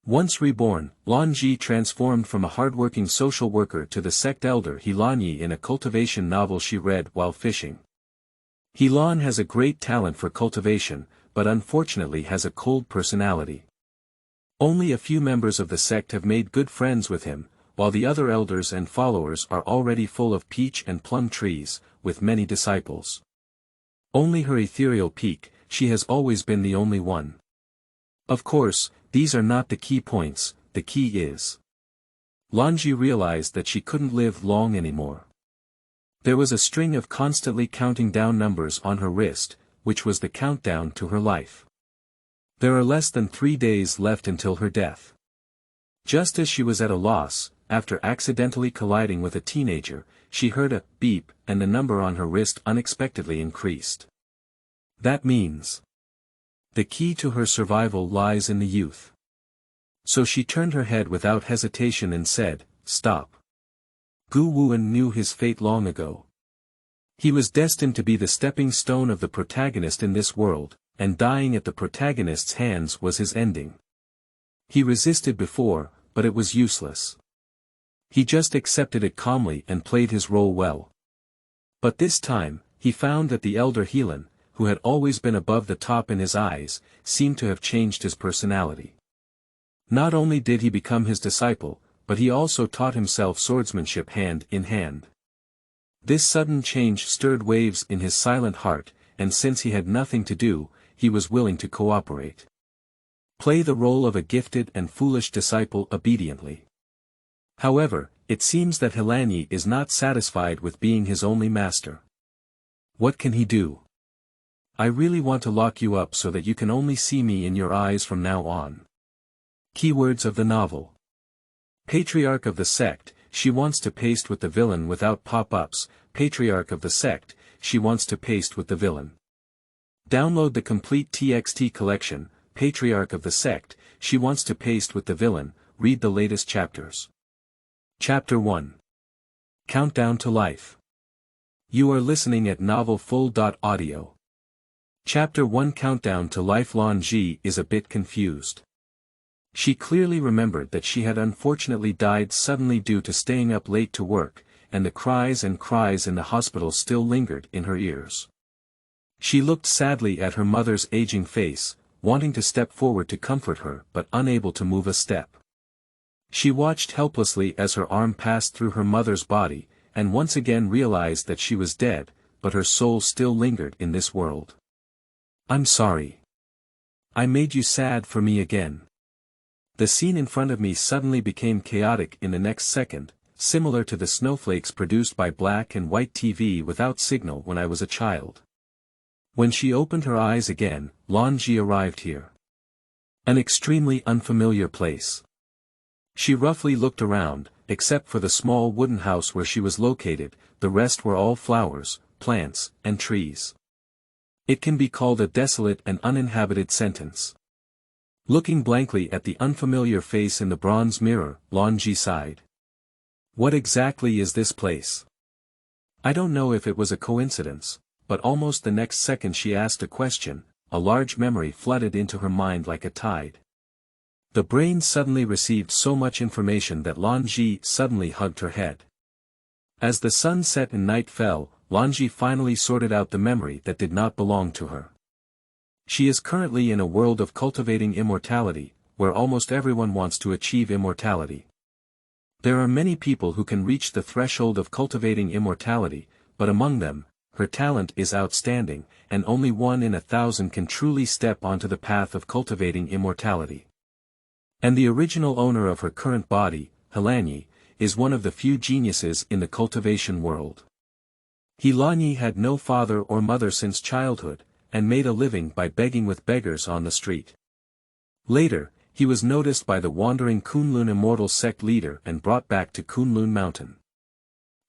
Once reborn, Lan Zhi transformed from a hardworking social worker to the sect elder He Lanyi in a cultivation novel she read while fishing. He Lan has a great talent for cultivation, but unfortunately has a cold personality. Only a few members of the sect have made good friends with him, while the other elders and followers are already full of peach and plum trees, with many disciples. Only her ethereal peak, she has always been the only one. Of course, these are not the key points, the key is. Lan Zhi realized that she couldn't live long anymore. There was a string of constantly counting down numbers on her wrist, which was the countdown to her life. There are less than 3 days left until her death. Just as she was at a loss, after accidentally colliding with a teenager, she heard a beep and the number on her wrist unexpectedly increased. That means the key to her survival lies in the youth. So she turned her head without hesitation and said, "Stop." Gu Wuan knew his fate long ago. He was destined to be the stepping stone of the protagonist in this world, and dying at the protagonist's hands was his ending. He resisted before, but it was useless. He just accepted it calmly and played his role well. But this time, he found that the elder He Lan, who had always been above the top in his eyes, seemed to have changed his personality. Not only did he become his disciple, but he also taught himself swordsmanship hand in hand. This sudden change stirred waves in his silent heart, and since he had nothing to do, he was willing to cooperate. Play the role of a gifted and foolish disciple obediently. However, it seems that He Lanyi is not satisfied with being his only master. What can he do? I really want to lock you up so that you can only see me in your eyes from now on. Keywords of the novel. Patriarch of the sect, she wants to paste with the villain without pop-ups. Patriarch of the sect, she wants to paste with the villain. Download the complete TXT collection, Patriarch of the sect, she wants to paste with the villain. Read the latest chapters. Chapter 1. Countdown to Life. You are listening at novelfull.audio. Chapter 1 Countdown to Life. Lan Zhi is a bit confused. She clearly remembered that she had unfortunately died suddenly due to staying up late to work, and the cries and cries in the hospital still lingered in her ears. She looked sadly at her mother's aging face, wanting to step forward to comfort her but unable to move a step. She watched helplessly as her arm passed through her mother's body, and once again realized that she was dead, but her soul still lingered in this world. I'm sorry. I made you sad for me again. The scene in front of me suddenly became chaotic in the next second, similar to the snowflakes produced by black and white TV without signal when I was a child. When she opened her eyes again, Lan Zhi arrived here. An extremely unfamiliar place. She roughly looked around, except for the small wooden house where she was located, the rest were all flowers, plants, and trees. It can be called a desolate and uninhabited sentence. Looking blankly at the unfamiliar face in the bronze mirror, Lan Zhi sighed. What exactly is this place? I don't know if it was a coincidence, but almost the next second she asked a question, a large memory flooded into her mind like a tide. The brain suddenly received so much information that Lan Zhi suddenly hugged her head. As the sun set and night fell, Lan Zhi finally sorted out the memory that did not belong to her. She is currently in a world of cultivating immortality, where almost everyone wants to achieve immortality. There are many people who can reach the threshold of cultivating immortality, but among them, her talent is outstanding, and only 1 in 1,000 can truly step onto the path of cultivating immortality. And the original owner of her current body, He Lanyi, is one of the few geniuses in the cultivation world. He Lanyi had no father or mother since childhood, and made a living by begging with beggars on the street. Later, he was noticed by the wandering Kunlun immortal sect leader and brought back to Kunlun Mountain.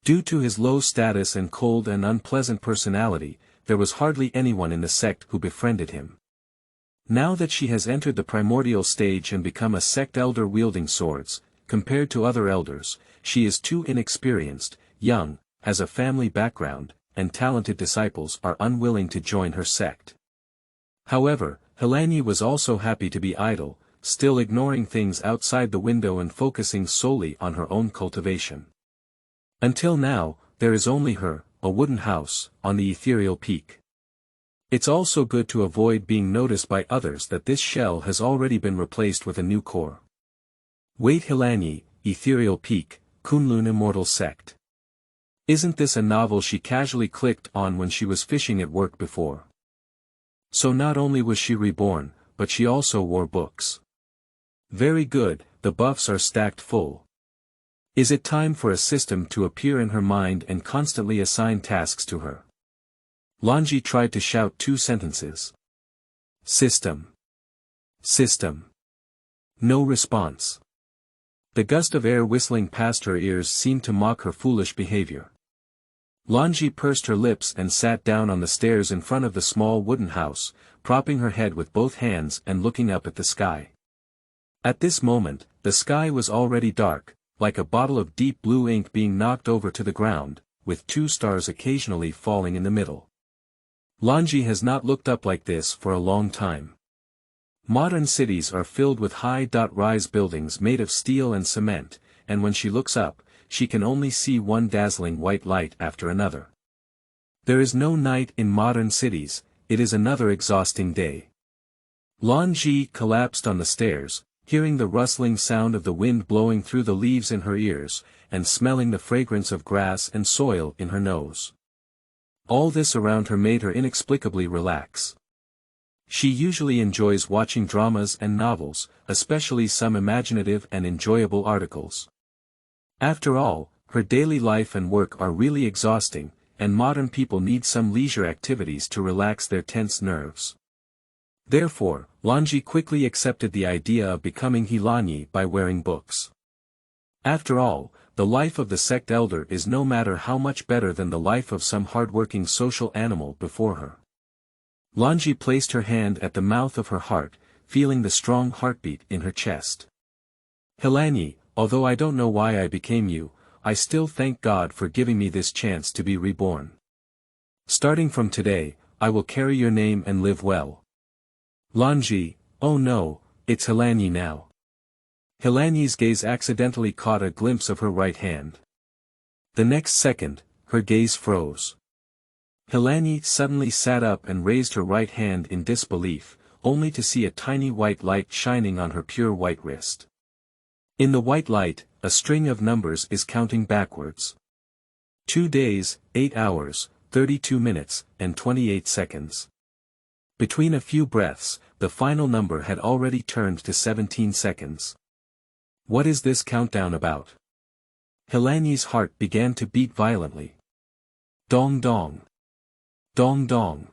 Due to his low status and cold and unpleasant personality, there was hardly anyone in the sect who befriended him. Now that she has entered the primordial stage and become a sect elder wielding swords, compared to other elders, she is too inexperienced, young, has a family background, and talented disciples are unwilling to join her sect. However, He Lanyi was also happy to be idle, still ignoring things outside the window and focusing solely on her own cultivation. Until now, there is only her, a wooden house, on the ethereal peak. It's also good to avoid being noticed by others that this shell has already been replaced with a new core. Wait, He Lanyi, Ethereal Peak, Kunlun Immortal Sect. Isn't this a novel she casually clicked on when she was fishing at work before? So not only was she reborn, but she also wore books. Very good, the buffs are stacked full. Is it time for a system to appear in her mind and constantly assign tasks to her? Lan Zhi tried to shout 2 sentences. System. System. No response. The gust of air whistling past her ears seemed to mock her foolish behavior. Lan Zhi pursed her lips and sat down on the stairs in front of the small wooden house, propping her head with both hands and looking up at the sky. At this moment, the sky was already dark, like a bottle of deep blue ink being knocked over to the ground, with 2 stars occasionally falling in the middle. Lan Zhi has not looked up like this for a long time. Modern cities are filled with high-rise buildings made of steel and cement, and when she looks up, she can only see one dazzling white light after another. There is no night in modern cities, it is another exhausting day. Lan Zhi collapsed on the stairs, hearing the rustling sound of the wind blowing through the leaves in her ears, and smelling the fragrance of grass and soil in her nose. All this around her made her inexplicably relax. She usually enjoys watching dramas and novels, especially some imaginative and enjoyable articles. After all, her daily life and work are really exhausting, and modern people need some leisure activities to relax their tense nerves. Therefore, Lan Zhi quickly accepted the idea of becoming He Lanyi by wearing books. After all, the life of the sect elder is no matter how much better than the life of some hardworking social animal before her. Lan Zhi placed her hand at the mouth of her heart, feeling the strong heartbeat in her chest. He Lanyi, although I don't know why I became you, I still thank God for giving me this chance to be reborn. Starting from today, I will carry your name and live well. Lan Zhi, oh no, it's He Lanyi now. He Lanyi's gaze accidentally caught a glimpse of her right hand. The next second, her gaze froze. He Lanyi suddenly sat up and raised her right hand in disbelief, only to see a tiny white light shining on her pure white wrist. In the white light, a string of numbers is counting backwards. 2 days, 8 hours, 32 minutes, and 28 seconds. Between a few breaths, the final number had already turned to 17 seconds. What is this countdown about? He Lanyi's heart began to beat violently. Dong dong. Dong dong.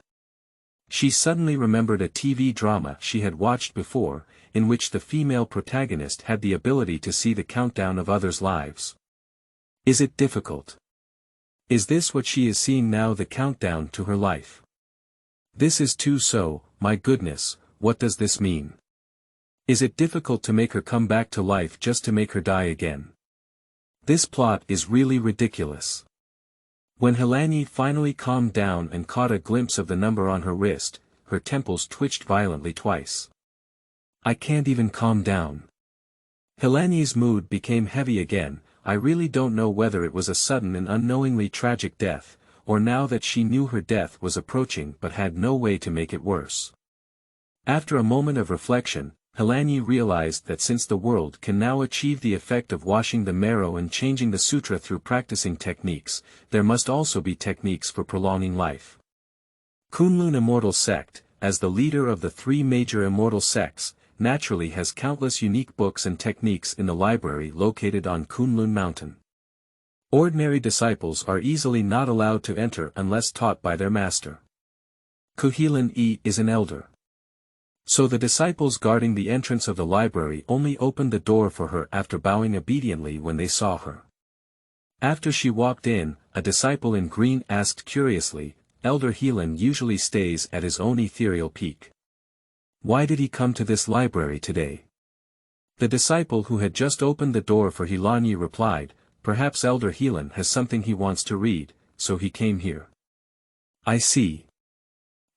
She suddenly remembered a TV drama she had watched before, in which the female protagonist had the ability to see the countdown of others' lives. Is it difficult? Is this what she is seeing now, the countdown to her life? This is too so, my goodness, what does this mean? Is it difficult to make her come back to life just to make her die again? This plot is really ridiculous. When He Lanyi finally calmed down and caught a glimpse of the number on her wrist, her temples twitched violently twice. I can't even calm down. He Lanyi's mood became heavy again. I really don't know whether it was a sudden and unknowingly tragic death, or now that she knew her death was approaching but had no way to make it worse. After a moment of reflection, He Lanyi realized that since the world can now achieve the effect of washing the marrow and changing the sutra through practicing techniques, there must also be techniques for prolonging life. Kunlun Immortal Sect, as the leader of the 3 major immortal sects, naturally has countless unique books and techniques in the library located on Kunlun Mountain. Ordinary disciples are easily not allowed to enter unless taught by their master. He Lanyi is an elder. So the disciples guarding the entrance of the library only opened the door for her after bowing obediently when they saw her. After she walked in, a disciple in green asked curiously, Elder He Lanyi usually stays at his own ethereal peak. Why did he come to this library today? The disciple who had just opened the door for He Lanyi replied, perhaps Elder He Lanyi has something he wants to read, so he came here. I see.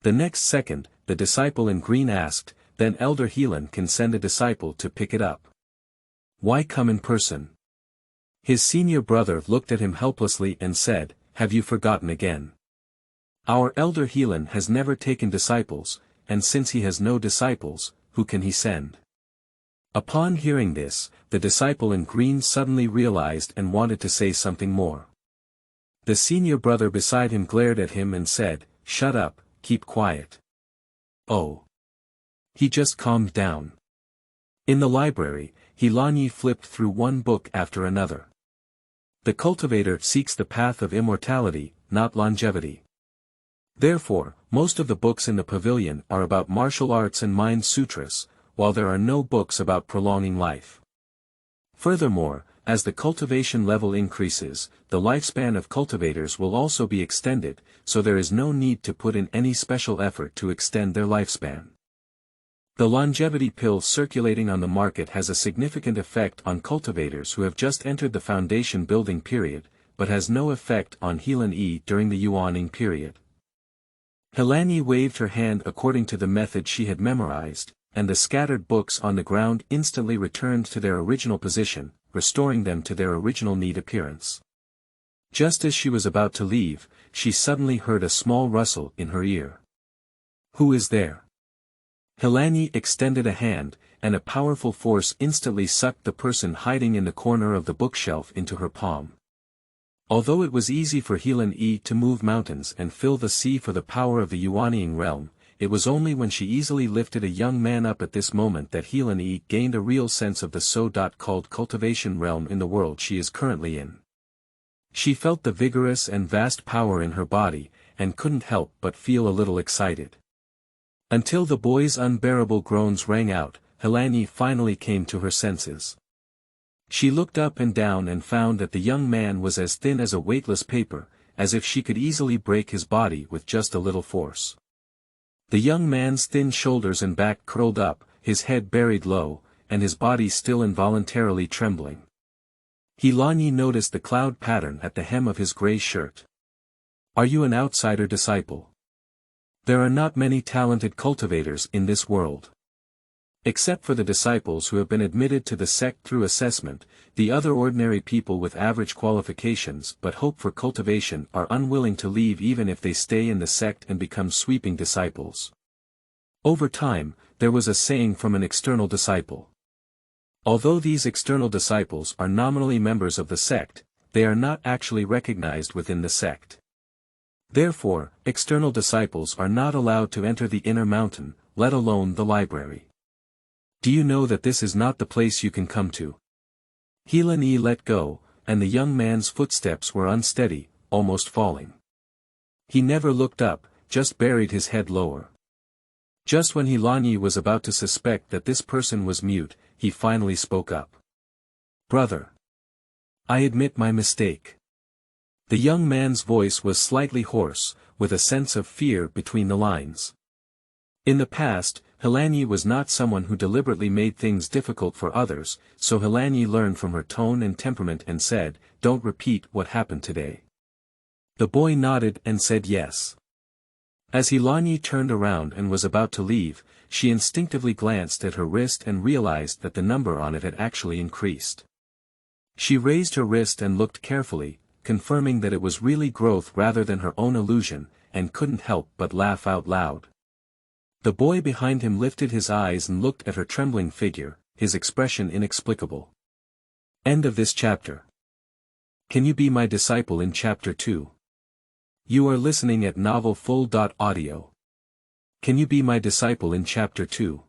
The next second, the disciple in green asked, then Elder He Lan can send a disciple to pick it up. Why come in person? His senior brother looked at him helplessly and said, "Have you forgotten again? Our Elder He Lan has never taken disciples, and since he has no disciples, who can he send?" Upon hearing this, the disciple in green suddenly realized and wanted to say something more. The senior brother beside him glared at him and said, "Shut up, keep quiet." Oh. He just calmed down. In the library, He Lanyi flipped through one book after another. The cultivator seeks the path of immortality, not longevity. Therefore, most of the books in the pavilion are about martial arts and mind sutras, while there are no books about prolonging life. Furthermore, as the cultivation level increases, the lifespan of cultivators will also be extended, so there is no need to put in any special effort to extend their lifespan. The longevity pill circulating on the market has a significant effect on cultivators who have just entered the foundation building period, but has no effect on He Lanyi during the yuaning period. He Lanyi waved her hand according to the method she had memorized, and the scattered books on the ground instantly returned to their original position, restoring them to their original neat appearance. Just as she was about to leave, she suddenly heard a small rustle in her ear. "Who is there?" He Lanyi extended a hand, and a powerful force instantly sucked the person hiding in the corner of the bookshelf into her palm. Although it was easy for He Lanyi to move mountains and fill the sea for the power of the yuanying realm, it was only when she easily lifted a young man up at this moment that He Lanyi gained a real sense of the so-called cultivation realm in the world she is currently in. She felt the vigorous and vast power in her body, and couldn't help but feel a little excited. Until the boy's unbearable groans rang out, He Lanyi finally came to her senses. She looked up and down and found that the young man was as thin as a weightless paper, as if she could easily break his body with just a little force. The young man's thin shoulders and back curled up, his head buried low, and his body still involuntarily trembling. He Lanyi noticed the cloud pattern at the hem of his gray shirt. "Are you an outsider disciple? There are not many talented cultivators in this world. Except for the disciples who have been admitted to the sect through assessment, the other ordinary people with average qualifications but hope for cultivation are unwilling to leave even if they stay in the sect and become sweeping disciples." Over time, there was a saying from an external disciple. Although these external disciples are nominally members of the sect, they are not actually recognized within the sect. Therefore, external disciples are not allowed to enter the inner mountain, let alone the library. Do you know that this is not the place you can come to? He Lanyi let go, and the young man's footsteps were unsteady, almost falling. He never looked up, just buried his head lower. Just when He Lanyi was about to suspect that this person was mute, he finally spoke up. "Brother. I admit my mistake." The young man's voice was slightly hoarse, with a sense of fear between the lines. In the past, He Lanyi was not someone who deliberately made things difficult for others, so He Lanyi learned from her tone and temperament and said, "Don't repeat what happened today." The boy nodded and said yes. As He Lanyi turned around and was about to leave, she instinctively glanced at her wrist and realized that the number on it had actually increased. She raised her wrist and looked carefully, confirming that it was really growth rather than her own illusion, and couldn't help but laugh out loud. The boy behind him lifted his eyes and looked at her trembling figure, his expression inexplicable. End of this chapter. Can you be my disciple in chapter 2? You are listening at novelfull.audio. Can you be my disciple in chapter 2?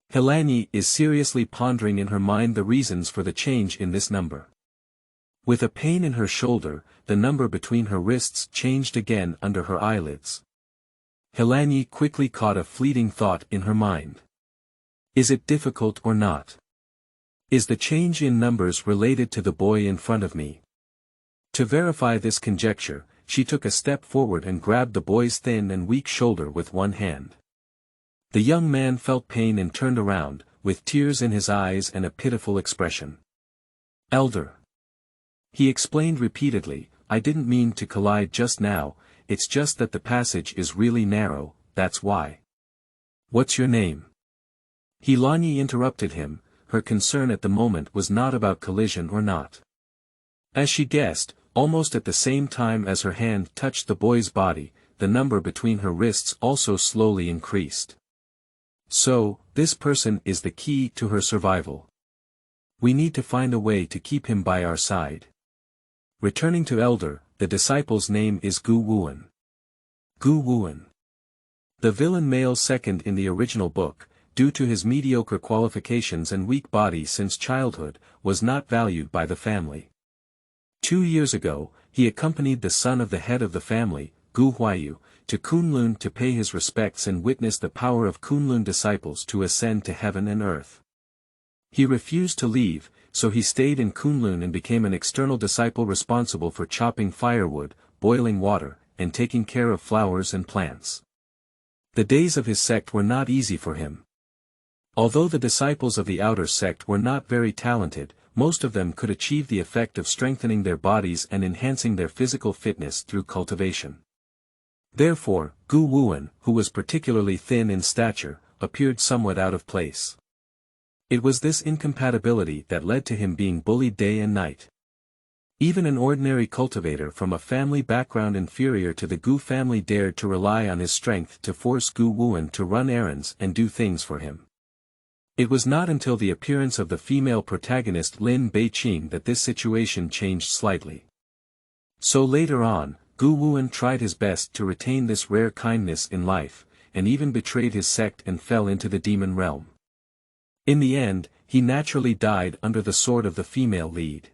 He Lanyi is seriously pondering in her mind the reasons for the change in this number. With a pain in her shoulder, the number between her wrists changed again under her eyelids. He Lanyi quickly caught a fleeting thought in her mind. Is it difficult or not? Is the change in numbers related to the boy in front of me? To verify this conjecture, she took a step forward and grabbed the boy's thin and weak shoulder with one hand. The young man felt pain and turned around, with tears in his eyes and a pitiful expression. "Elder," he explained repeatedly, "I didn't mean to collide just now, it's just that the passage is really narrow, that's why." "What's your name?" He Lanyi interrupted him. Her concern at the moment was not about collision or not. As she guessed, almost at the same time as her hand touched the boy's body, the number between her wrists also slowly increased. So, this person is the key to her survival. We need to find a way to keep him by our side. Returning to Elder, the disciple's name is Gu Wuan. Gu Wuan. The villain male second in the original book, due to his mediocre qualifications and weak body since childhood, was not valued by the family. 2 years ago, he accompanied the son of the head of the family, Gu Huayu, to Kunlun to pay his respects and witness the power of Kunlun disciples to ascend to heaven and earth. He refused to leave, so he stayed in Kunlun and became an external disciple responsible for chopping firewood, boiling water, and taking care of flowers and plants. The days of his sect were not easy for him. Although the disciples of the outer sect were not very talented, most of them could achieve the effect of strengthening their bodies and enhancing their physical fitness through cultivation. Therefore, Gu Wuan, who was particularly thin in stature, appeared somewhat out of place. It was this incompatibility that led to him being bullied day and night. Even an ordinary cultivator from a family background inferior to the Gu family dared to rely on his strength to force Gu Wuan to run errands and do things for him. It was not until the appearance of the female protagonist Lin Beiqing that this situation changed slightly. So later on, Gu Wuan tried his best to retain this rare kindness in life, and even betrayed his sect and fell into the demon realm. In the end, he naturally died under the sword of the female lead.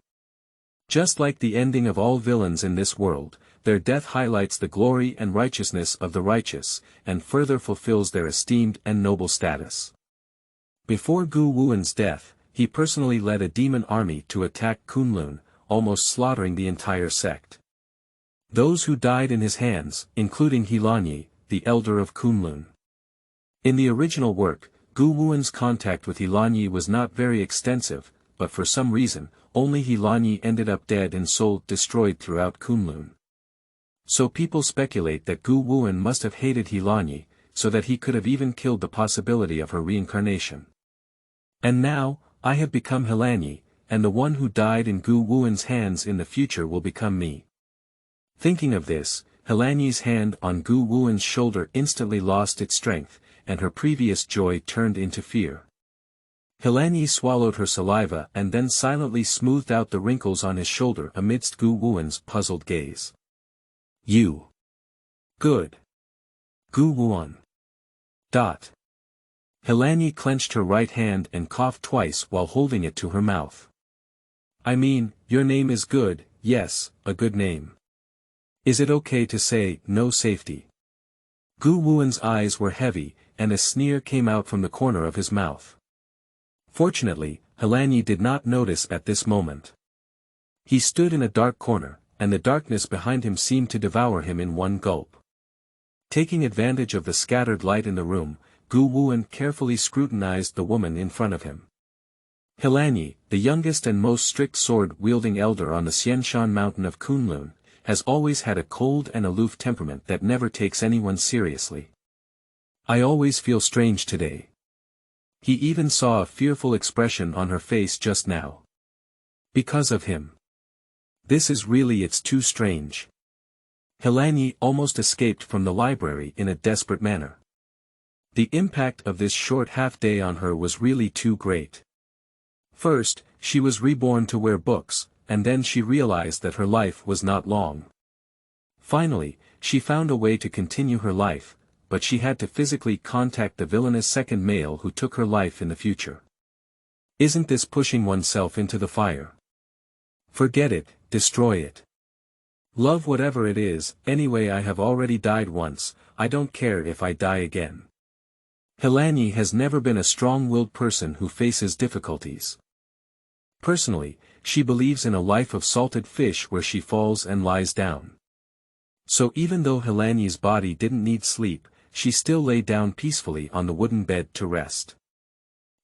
Just like the ending of all villains in this world, their death highlights the glory and righteousness of the righteous, and further fulfills their esteemed and noble status. Before Gu Wuan's death, he personally led a demon army to attack Kunlun, almost slaughtering the entire sect. Those who died in his hands, including He Lanyi, the elder of Kunlun. In the original work, Gu Wuan's contact with He Lanyi was not very extensive, but for some reason, only He Lanyi ended up dead and soul destroyed throughout Kunlun. So people speculate that Gu Wuan must have hated He Lanyi, so that he could have even killed the possibility of her reincarnation. And now, I have become He Lanyi, and the one who died in Gu Wuan's hands in the future will become me. Thinking of this, He Lanyi's hand on Gu Wuan's shoulder instantly lost its strength, and her previous joy turned into fear. He Lanyi swallowed her saliva and then silently smoothed out the wrinkles on his shoulder amidst Gu Wuan's puzzled gaze. You. Good. Gu Wuan. He Lanyi clenched her right hand and coughed twice while holding it to her mouth. I mean, your name is good, yes, a good name. Is it okay to say, no safety? Gu Wuan's eyes were heavy, and a sneer came out from the corner of his mouth. Fortunately, He Lanyi did not notice at this moment. He stood in a dark corner, and the darkness behind him seemed to devour him in one gulp. Taking advantage of the scattered light in the room, Gu Wuan carefully scrutinized the woman in front of him. He Lanyi, the youngest and most strict sword-wielding elder on the Xianshan mountain of Kunlun, has always had a cold and aloof temperament that never takes anyone seriously. I always feel strange today. He even saw a fearful expression on her face just now. Because of him. It's too strange. He Lanyi almost escaped from the library in a desperate manner. The impact of this short half-day on her was really too great. First, she was reborn to wear books, and then she realized that her life was not long. Finally, she found a way to continue her life, but she had to physically contact the villainous second male who took her life in the future. Isn't this pushing oneself into the fire? Forget it, destroy it. Love whatever it is, anyway I have already died once, I don't care if I die again. He Lanyi has never been a strong-willed person who faces difficulties. Personally, she believes in a life of salted fish where she falls and lies down. So even though He Lanyi's body didn't need sleep, she still lay down peacefully on the wooden bed to rest.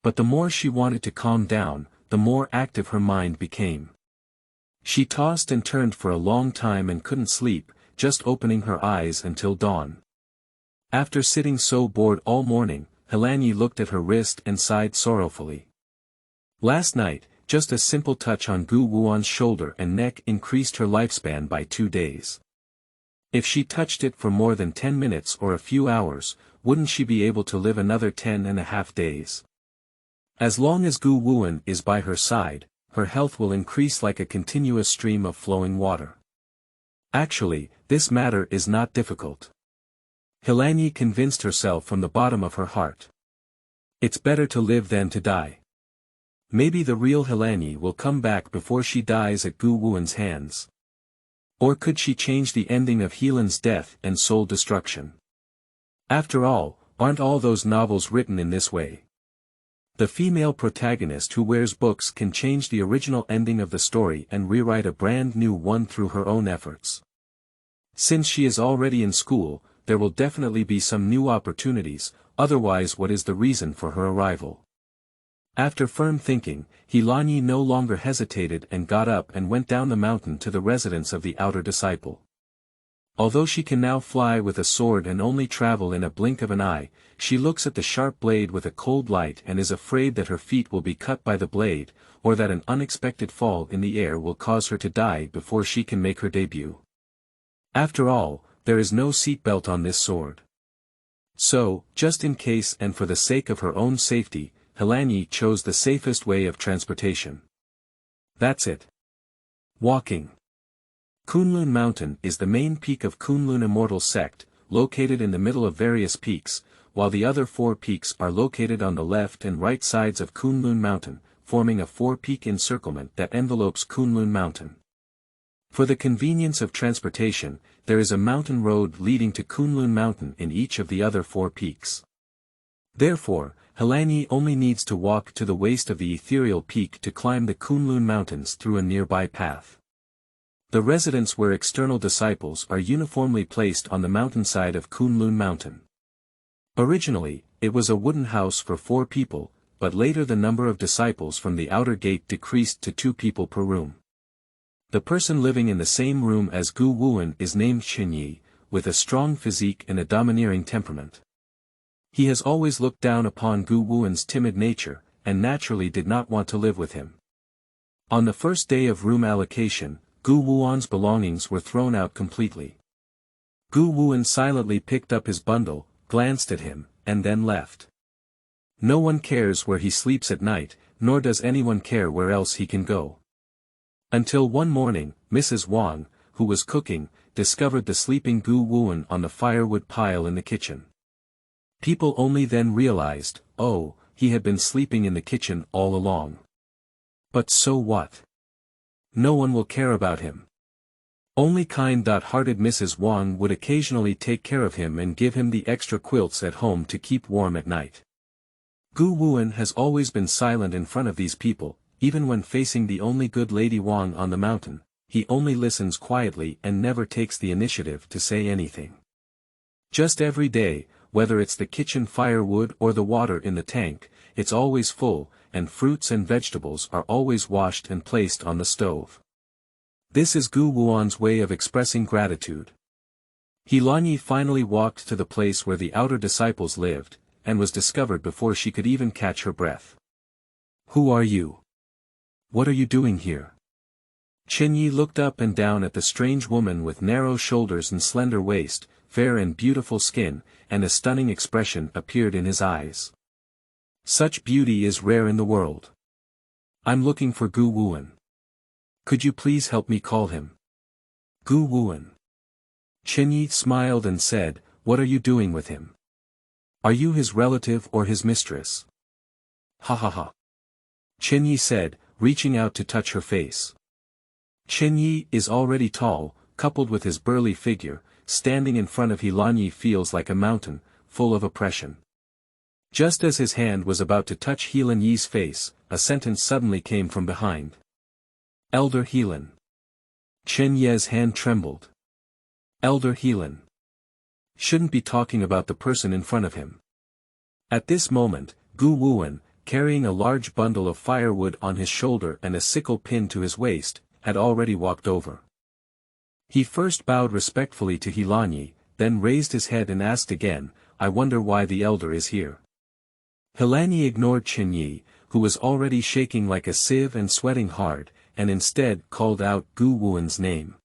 But the more she wanted to calm down, the more active her mind became. She tossed and turned for a long time and couldn't sleep, just opening her eyes until dawn. After sitting so bored all morning, He He Lanyi looked at her wrist and sighed sorrowfully. Last night, just a simple touch on Gu Wuan's shoulder and neck increased her lifespan by 2 days. If she touched it for more than 10 minutes or a few hours, wouldn't she be able to live another 10.5 days? As long as Gu Wuan is by her side, her health will increase like a continuous stream of flowing water. Actually, this matter is not difficult. He Lanyi convinced herself from the bottom of her heart. It's better to live than to die. Maybe the real He Lanyi will come back before she dies at Gu Wuan's hands. Or could she change the ending of He Lan's death and soul destruction? After all, aren't all those novels written in this way? The female protagonist who wears books can change the original ending of the story and rewrite a brand new one through her own efforts. Since she is already in school, there will definitely be some new opportunities, otherwise what is the reason for her arrival? After firm thinking, He Lanyi no longer hesitated and got up and went down the mountain to the residence of the outer disciple. Although she can now fly with a sword and only travel in a blink of an eye, she looks at the sharp blade with a cold light and is afraid that her feet will be cut by the blade, or that an unexpected fall in the air will cause her to die before she can make her debut. After all, there is no seatbelt on this sword. So, just in case and for the sake of her own safety, He Lanyi chose the safest way of transportation. That's it. Walking. Kunlun Mountain is the main peak of Kunlun Immortal Sect, located in the middle of various peaks, while the other 4 peaks are located on the left and right sides of Kunlun Mountain, forming a 4-peak encirclement that envelopes Kunlun Mountain. For the convenience of transportation, there is a mountain road leading to Kunlun Mountain in each of the other 4 peaks. Therefore, He Lanyi only needs to walk to the waist of the ethereal peak to climb the Kunlun Mountains through a nearby path. The residence where external disciples are uniformly placed on the mountainside of Kunlun Mountain. Originally, it was a wooden house for 4 people, but later the number of disciples from the outer gate decreased to 2 people per room. The person living in the same room as Gu Wuan is named Yi, with a strong physique and a domineering temperament. He has always looked down upon Gu Wuan's timid nature, and naturally did not want to live with him. On the first day of room allocation, Gu Wuan's belongings were thrown out completely. Gu Wuan silently picked up his bundle, glanced at him, and then left. No one cares where he sleeps at night, nor does anyone care where else he can go. Until one morning, Mrs. Wang, who was cooking, discovered the sleeping Gu Wuan on the firewood pile in the kitchen. People only then realized, oh, he had been sleeping in the kitchen all along. But so what? No one will care about him. Only kind-hearted Mrs. Wang would occasionally take care of him and give him the extra quilts at home to keep warm at night. Gu Wuan has always been silent in front of these people, even when facing the only good Lady Wang on the mountain, he only listens quietly and never takes the initiative to say anything. Just every day, whether it's the kitchen firewood or the water in the tank, it's always full, and fruits and vegetables are always washed and placed on the stove. This is Gu Wuan's way of expressing gratitude. He Lanyi finally walked to the place where the outer disciples lived, and was discovered before she could even catch her breath. Who are you? What are you doing here? Yi looked up and down at the strange woman with narrow shoulders and slender waist, fair and beautiful skin, and a stunning expression appeared in his eyes. Such beauty is rare in the world. I'm looking for Gu Wuan. Could you please help me call him? Gu Wuan. Yi smiled and said, what are you doing with him? Are you his relative or his mistress? Ha ha ha. Yi said, reaching out to touch her face. Yi is already tall, coupled with his burly figure, standing in front of He Lanyi feels like a mountain, full of oppression. Just as his hand was about to touch He Lanyi's face, a sentence suddenly came from behind. Elder He Lan. Yi's hand trembled. Elder He Lan. Shouldn't be talking about the person in front of him. At this moment, Gu Wuan, carrying a large bundle of firewood on his shoulder and a sickle pinned to his waist, had already walked over. He first bowed respectfully to He Lanyi, then raised his head and asked again, I wonder why the elder is here. He Lanyi ignored Chen Yi, who was already shaking like a sieve and sweating hard, and instead called out Gu Wuen's name.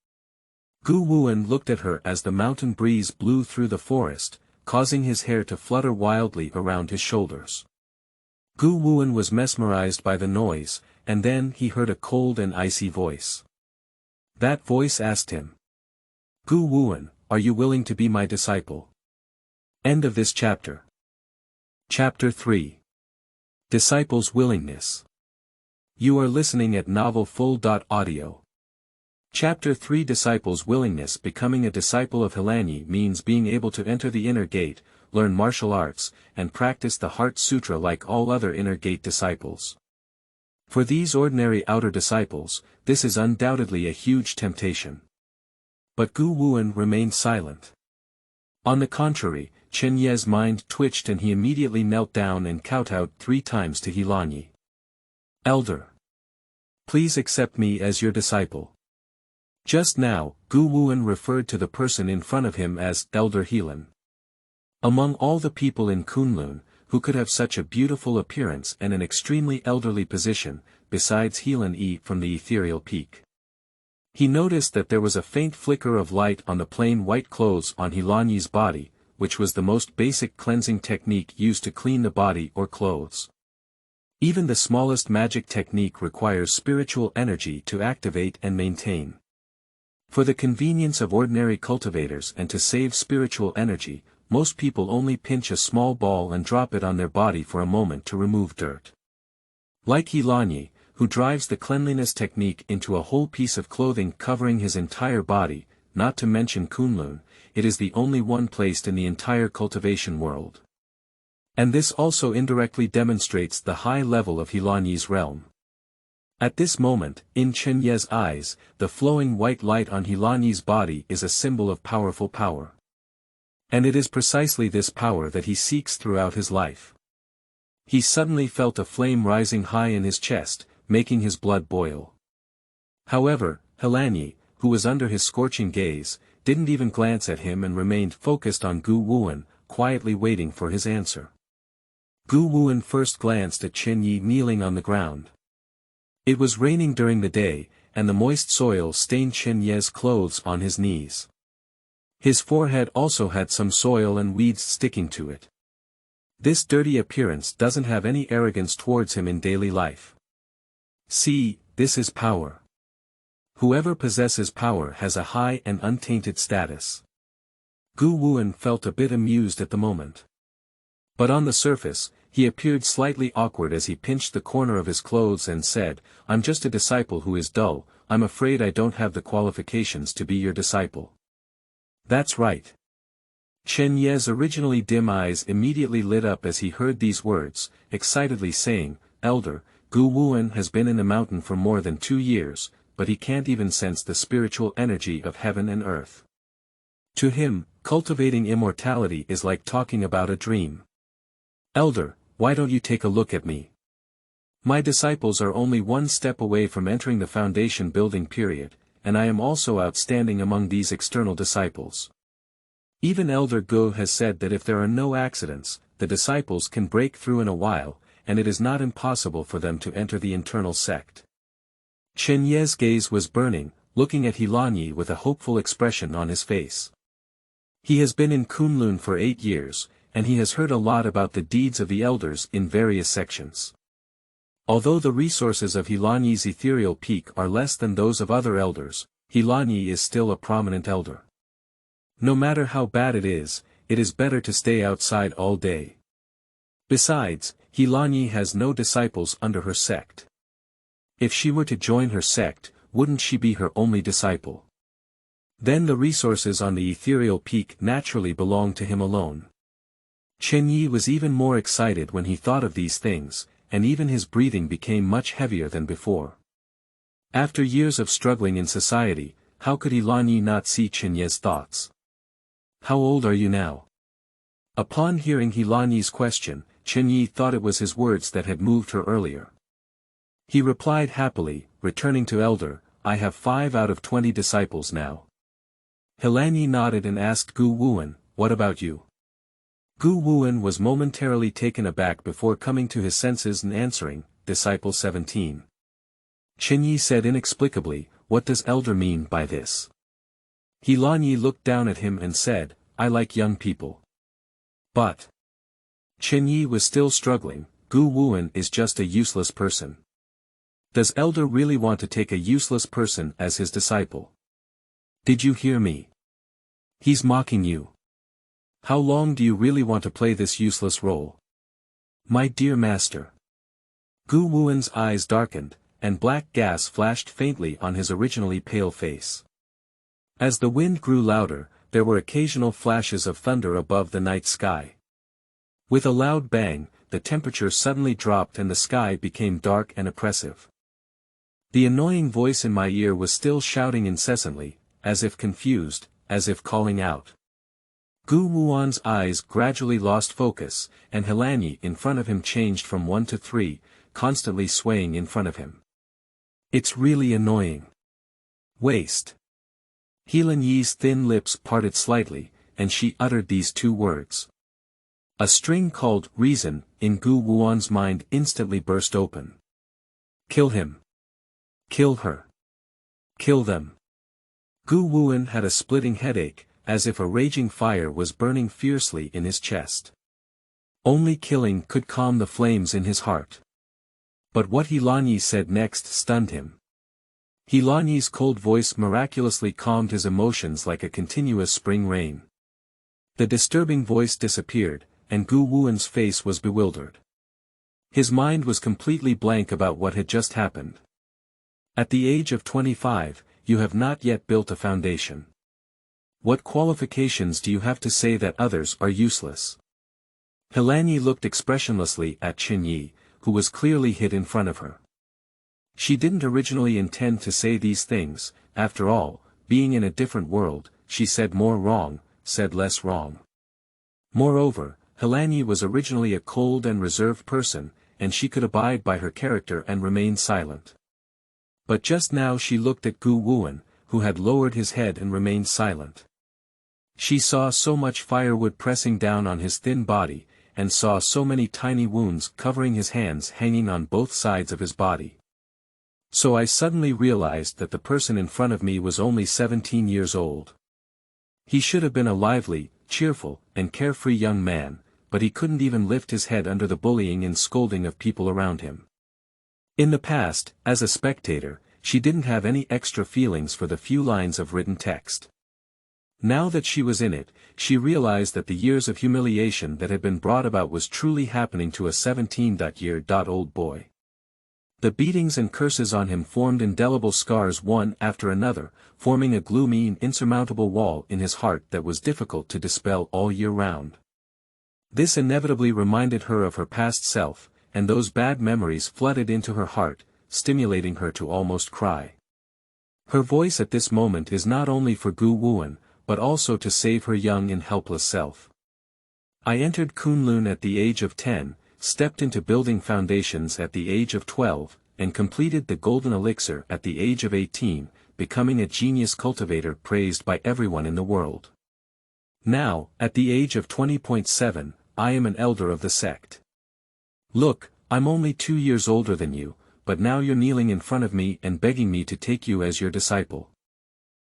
Gu Wuen looked at her as the mountain breeze blew through the forest, causing his hair to flutter wildly around his shoulders. Gu Wuen was mesmerized by the noise, and then he heard a cold and icy voice. That voice asked him, "Gu Wuen, are you willing to be my disciple?" End of this chapter. Chapter 3. Disciples' Willingness. You are listening at novelfull.audio. Chapter 3. Disciples' Willingness. Becoming a disciple of He Lanyi means being able to enter the inner gate, learn martial arts, and practice the Heart Sutra like all other inner gate disciples. For these ordinary outer disciples, this is undoubtedly a huge temptation. But Gu Wuen remained silent. On the contrary, Chen Ye's mind twitched and he immediately knelt down and kowtowed 3 times to He Lanyi. "Elder, please accept me as your disciple." Just now, Gu Wuen referred to the person in front of him as Elder He Lan. Among all the people in Kunlun, who could have such a beautiful appearance and an extremely elderly position, besides He Lanyi from the ethereal peak. He noticed that there was a faint flicker of light on the plain white clothes on He Lanyi's body, which was the most basic cleansing technique used to clean the body or clothes. Even the smallest magic technique requires spiritual energy to activate and maintain. For the convenience of ordinary cultivators and to save spiritual energy, most people only pinch a small ball and drop it on their body for a moment to remove dirt. Like He Lanyi, who drives the cleanliness technique into a whole piece of clothing covering his entire body, not to mention Kunlun, it is the only one placed in the entire cultivation world. And this also indirectly demonstrates the high level of He Lanyi's realm. At this moment, in Chen Ye's eyes, the flowing white light on He Lanyi's body is a symbol of powerful power. And it is precisely this power that he seeks throughout his life. He suddenly felt a flame rising high in his chest, making his blood boil. However, He Lanyi, who was under his scorching gaze, didn't even glance at him and remained focused on Gu Wuen, quietly waiting for his answer. Gu Wuen first glanced at Chen Yi kneeling on the ground. It was raining during the day, and the moist soil stained Chen Ye's clothes on his knees. His forehead also had some soil and weeds sticking to it. This dirty appearance doesn't have any arrogance towards him in daily life. See, this is power. Whoever possesses power has a high and untainted status. Gu Wuen felt a bit amused at the moment. But on the surface, he appeared slightly awkward as he pinched the corner of his clothes and said, "I'm just a disciple who is dull. I'm afraid I don't have the qualifications to be your disciple." That's right. Chen Ye's originally dim eyes immediately lit up as he heard these words, excitedly saying, "Elder, Gu Wuen has been in the mountain for more than 2 years, but he can't even sense the spiritual energy of heaven and earth. To him, cultivating immortality is like talking about a dream. Elder, why don't you take a look at me? My disciples are only 1 step away from entering the foundation building period, and I am also outstanding among these external disciples. Even Elder Gu has said that if there are no accidents, the disciples can break through in a while, and it is not impossible for them to enter the internal sect." Chen Ye's gaze was burning, looking at He Lanyi with a hopeful expression on his face. He has been in Kunlun for 8 years, and he has heard a lot about the deeds of the elders in various sections. Although the resources of He Lanyi's ethereal peak are less than those of other elders, He Lanyi is still a prominent elder. No matter how bad it is better to stay outside all day. Besides, He Lanyi has no disciples under her sect. If she were to join her sect, wouldn't she be her only disciple? Then the resources on the ethereal peak naturally belong to him alone. Chen Yi was even more excited when he thought of these things, and even his breathing became much heavier than before. After years of struggling in society, how could He Lanyi not see Chen Yi's thoughts? "How old are you now?" Upon hearing He Lanyi's question, Chen Yi thought it was his words that had moved her earlier. He replied happily, returning to Elder, "I have 5 out of 20 disciples now." He Lanyi nodded and asked Gu Wuen, "What about you?" Gu Wuan was momentarily taken aback before coming to his senses and answering, Disciple 17. Chen Yi said inexplicably, what does elder mean by this? He Lanyi looked down at him and said, I like young people. But Chen Yi was still struggling, Gu Wuan is just a useless person. Does elder really want to take a useless person as his disciple? Did you hear me? He's mocking you. How long do you really want to play this useless role? My dear master. Gu Wuan's eyes darkened, and black gas flashed faintly on his originally pale face. As the wind grew louder, there were occasional flashes of thunder above the night sky. With a loud bang, the temperature suddenly dropped and the sky became dark and oppressive. The annoying voice in my ear was still shouting incessantly, as if confused, as if calling out. Gu Wuan's eyes gradually lost focus, and He Lanyi in front of him changed from 1 to 3, constantly swaying in front of him. It's really annoying. Waste. He Lanyi's thin lips parted slightly, and she uttered these 2 words. A string called reason in Gu Wuan's mind instantly burst open. Kill him. Kill her. Kill them. Gu Wuan had a splitting headache, as if a raging fire was burning fiercely in his chest. Only killing could calm the flames in his heart. But what He Lanyi said next stunned him. He Lanyi's cold voice miraculously calmed his emotions like a continuous spring rain. The disturbing voice disappeared, and Gu Wuan's face was bewildered. His mind was completely blank about what had just happened. At the age of 25, you have not yet built a foundation. What qualifications do you have to say that others are useless? He Lanyi looked expressionlessly at Chen Yi, who was clearly hit in front of her. She didn't originally intend to say these things, after all, being in a different world, she said more wrong, said less wrong. Moreover, He Lanyi was originally a cold and reserved person, and she could abide by her character and remain silent. But just now she looked at Gu Wuan, who had lowered his head and remained silent. She saw so much firewood pressing down on his thin body, and saw so many tiny wounds covering his hands hanging on both sides of his body. So I suddenly realized that the person in front of me was only 17 years old. He should have been a lively, cheerful, and carefree young man, but he couldn't even lift his head under the bullying and scolding of people around him. In the past, as a spectator, she didn't have any extra feelings for the few lines of written text. Now that she was in it, she realized that the years of humiliation that had been brought about was truly happening to a 17-year-old boy. The beatings and curses on him formed indelible scars one after another, forming a gloomy and insurmountable wall in his heart that was difficult to dispel all year round. This inevitably reminded her of her past self, and those bad memories flooded into her heart, stimulating her to almost cry. Her voice at this moment is not only for Gu Wuan, but also to save her young and helpless self. I entered Kunlun at the age of 10, stepped into building foundations at the age of 12, and completed the golden elixir at the age of 18, becoming a genius cultivator praised by everyone in the world. Now, at the age of 20.7, I am an elder of the sect. Look, I'm only 2 years older than you, but now you're kneeling in front of me and begging me to take you as your disciple.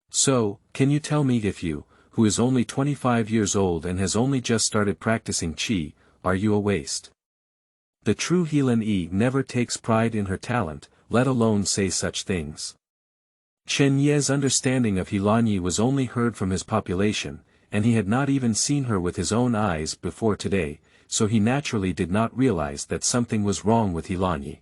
So, can you tell me if you, who is only 25 years old and has only just started practicing qi, are you a waste? The true He Lanyi never takes pride in her talent, let alone say such things. Chen Ye's understanding of He Lanyi was only heard from his population, and he had not even seen her with his own eyes before today, so he naturally did not realize that something was wrong with He Lanyi.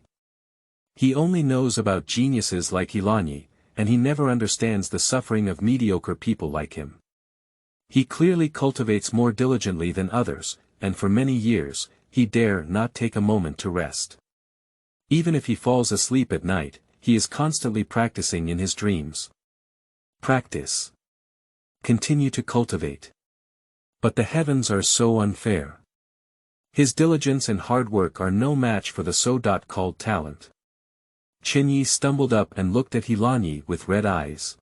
He only knows about geniuses like He Lanyi, and he never understands the suffering of mediocre people like him. He clearly cultivates more diligently than others, and for many years, he dare not take a moment to rest. Even if he falls asleep at night, he is constantly practicing in his dreams. Practice. Continue to cultivate. But the heavens are so unfair. His diligence and hard work are no match for the so-called talent. Chen Yi stumbled up and looked at He Lanyi with red eyes.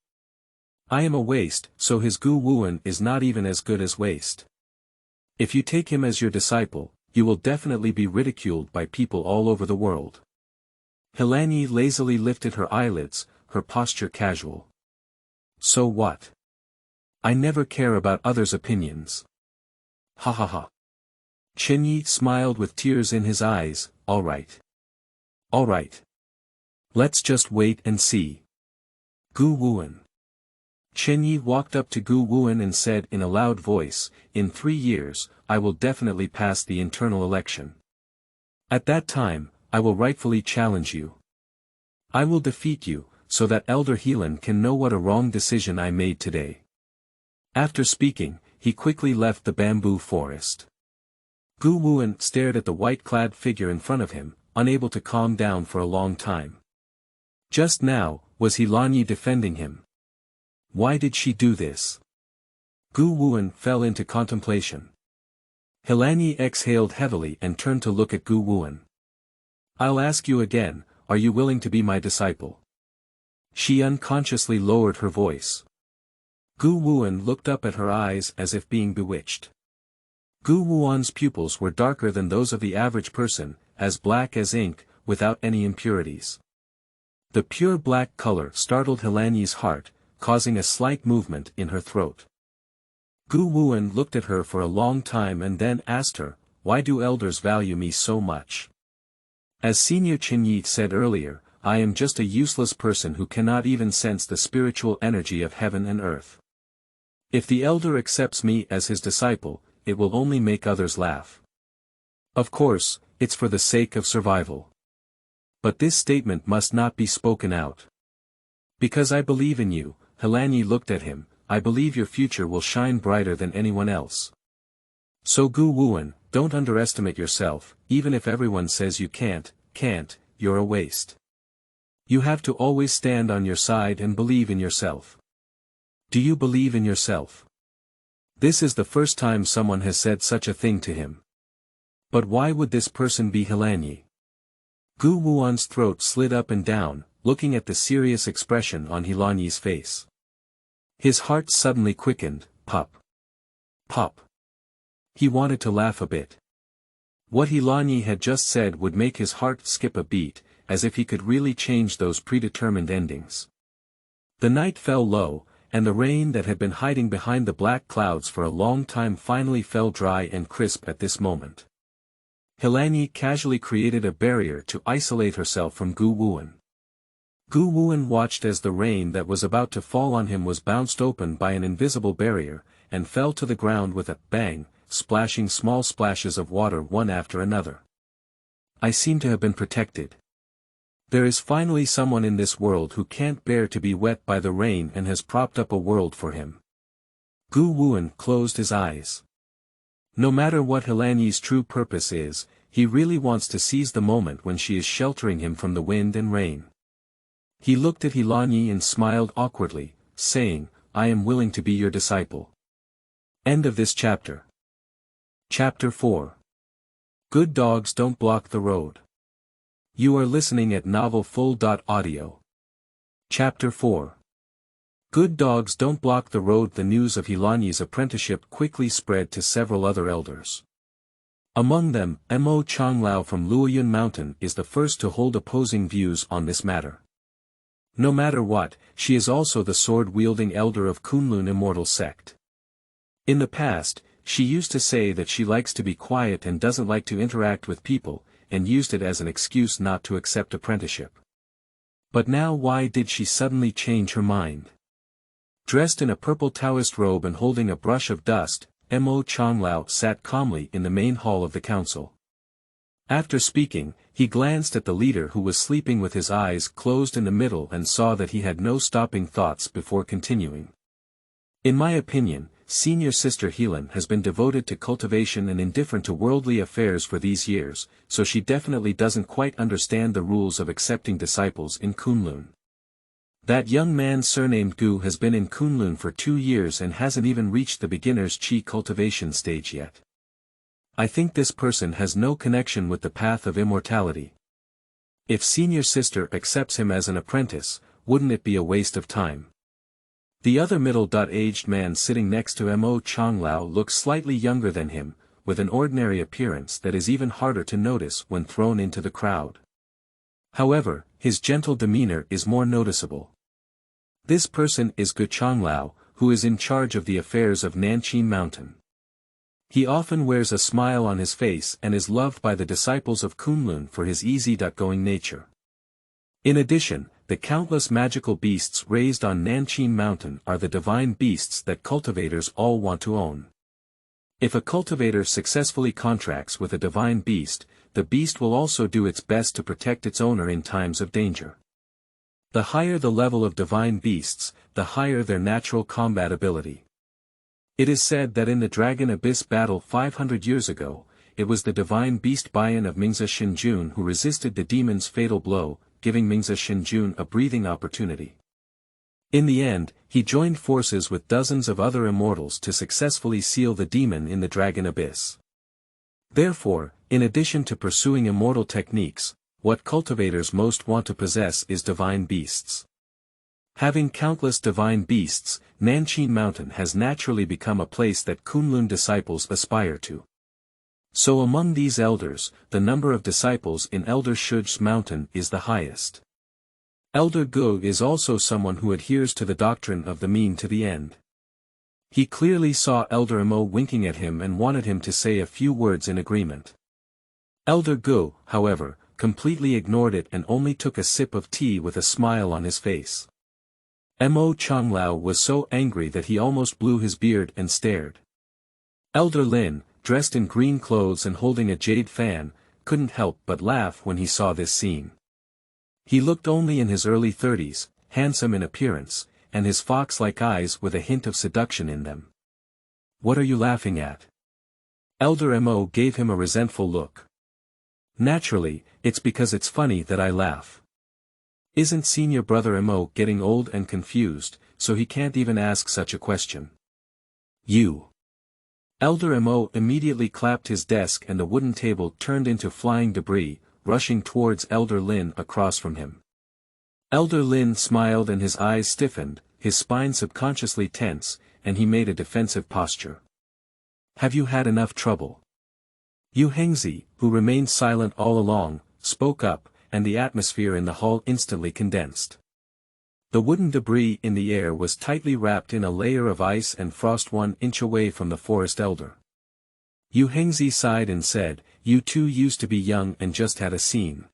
I am a waste, so his Gu Wuan is not even as good as waste. If you take him as your disciple, you will definitely be ridiculed by people all over the world. He Lanyi lazily lifted her eyelids, her posture casual. So what? I never care about others' opinions. Ha ha ha. Qinyi smiled with tears in his eyes. All right. All right. Let's just wait and see. Gu Wuan. Qinyi walked up to Gu Wuan and said in a loud voice, in 3 years, I will definitely pass the internal election. At that time, I will rightfully challenge you. I will defeat you, so that Elder Helan can know what a wrong decision I made today. After speaking, he quickly left the bamboo forest. Gu Wuan stared at the white-clad figure in front of him, unable to calm down for a long time. Just now, was He Lanyi defending him? Why did she do this? Gu Wuan fell into contemplation. He Lanyi exhaled heavily and turned to look at Gu Wuan. I'll ask you again, are you willing to be my disciple? She unconsciously lowered her voice. Gu Wuan looked up at her eyes as if being bewitched. Gu Wuan's pupils were darker than those of the average person, as black as ink, without any impurities. The pure black color startled He Lanyi's heart, causing a slight movement in her throat. Gu Wuan looked at her for a long time and then asked her, why do elders value me so much? As Senior Qinyi said earlier, I am just a useless person who cannot even sense the spiritual energy of heaven and earth. If the elder accepts me as his disciple, it will only make others laugh. Of course, it's for the sake of survival. But this statement must not be spoken out. Because I believe in you, He Lanyi looked at him, I believe your future will shine brighter than anyone else. So Gu Wuan, don't underestimate yourself, even if everyone says you can't, you're a waste. You have to always stand on your side and believe in yourself. Do you believe in yourself? This is the first time someone has said such a thing to him. But why would this person be He Lanyi? Gu Wuan's throat slid up and down, looking at the serious expression on He Lanyi's face. His heart suddenly quickened, pop. Pop. He wanted to laugh a bit. What He Lanyi had just said would make his heart skip a beat, as if he could really change those predetermined endings. The night fell low, and the rain that had been hiding behind the black clouds for a long time finally fell dry and crisp at this moment. He Lanyi casually created a barrier to isolate herself from Gu Wuan. Gu Wuan watched as the rain that was about to fall on him was bounced open by an invisible barrier, and fell to the ground with a bang, splashing small splashes of water one after another. I seem to have been protected. There is finally someone in this world who can't bear to be wet by the rain and has propped up a world for him. Gu Wuan closed his eyes. No matter what He Lanyi's true purpose is, he really wants to seize the moment when she is sheltering him from the wind and rain. He looked at He Lanyi and smiled awkwardly, saying, I am willing to be your disciple. End of this chapter. Chapter 4. Good dogs don't block the road. You are listening at novelfull.audio. Chapter 4. Good dogs don't block the road. The news of He Lanyi's apprenticeship quickly spread to several other elders. Among them, Mo Changlao from Luoyun Mountain is the first to hold opposing views on this matter. No matter what, she is also the sword-wielding elder of Kunlun Immortal Sect. In the past, she used to say that she likes to be quiet and doesn't like to interact with people, and used it as an excuse not to accept apprenticeship. But now why did she suddenly change her mind? Dressed in a purple Taoist robe and holding a brush of dust, Mo Changlao sat calmly in the main hall of the council. After speaking, he glanced at the leader who was sleeping with his eyes closed in the middle and saw that he had no stopping thoughts before continuing. In my opinion, Senior Sister Helan has been devoted to cultivation and indifferent to worldly affairs for these years, so she definitely doesn't quite understand the rules of accepting disciples in Kunlun. That young man surnamed Gu has been in Kunlun for 2 years and hasn't even reached the beginner's qi cultivation stage yet. I think this person has no connection with the path of immortality. If Senior Sister accepts him as an apprentice, wouldn't it be a waste of time? The other middle-aged man sitting next to Mo Changlao looks slightly younger than him, with an ordinary appearance that is even harder to notice when thrown into the crowd. However, his gentle demeanor is more noticeable. This person is Gu Changlao, who is in charge of the affairs of Nanqing Mountain. He often wears a smile on his face and is loved by the disciples of Kunlun for his easy-going nature. In addition, the countless magical beasts raised on Nanqing Mountain are the divine beasts that cultivators all want to own. If a cultivator successfully contracts with a divine beast, the beast will also do its best to protect its owner in times of danger. The higher the level of divine beasts, the higher their natural combat ability. It is said that in the Dragon Abyss battle 500 years ago, it was the divine beast Bian of Mingzi Xinjun who resisted the demon's fatal blow, giving Mingzi Xinjun a breathing opportunity. In the end, he joined forces with dozens of other immortals to successfully seal the demon in the Dragon Abyss. Therefore, in addition to pursuing immortal techniques, what cultivators most want to possess is divine beasts. Having countless divine beasts, Nanqing Mountain has naturally become a place that Kunlun disciples aspire to. So among these elders, the number of disciples in Elder Shuj's mountain is the highest. Elder Gu is also someone who adheres to the doctrine of the mean to the end. He clearly saw Elder Mo winking at him and wanted him to say a few words in agreement. Elder Gu, however, completely ignored it and only took a sip of tea with a smile on his face. Mo Changlao was so angry that he almost blew his beard and stared. Elder Lin, dressed in green clothes and holding a jade fan, couldn't help but laugh when he saw this scene. He looked only in his early 30s, handsome in appearance, and his fox-like eyes with a hint of seduction in them. "What are you laughing at?" Elder Mo gave him a resentful look. "Naturally, it's because it's funny that I laugh. Isn't senior brother Mo getting old and confused, so he can't even ask such a question?" "You." Elder Mo immediately clapped his desk and the wooden table turned into flying debris, rushing towards Elder Lin across from him. Elder Lin smiled and his eyes stiffened, his spine subconsciously tense, and he made a defensive posture. "Have you had enough trouble?" Yu Hengzi, who remained silent all along, spoke up, and the atmosphere in the hall instantly condensed. The wooden debris in the air was tightly wrapped in a layer of ice and frost 1 inch away from the forest elder. Yu Hengzi sighed and said, "You two used to be young and just had a scene.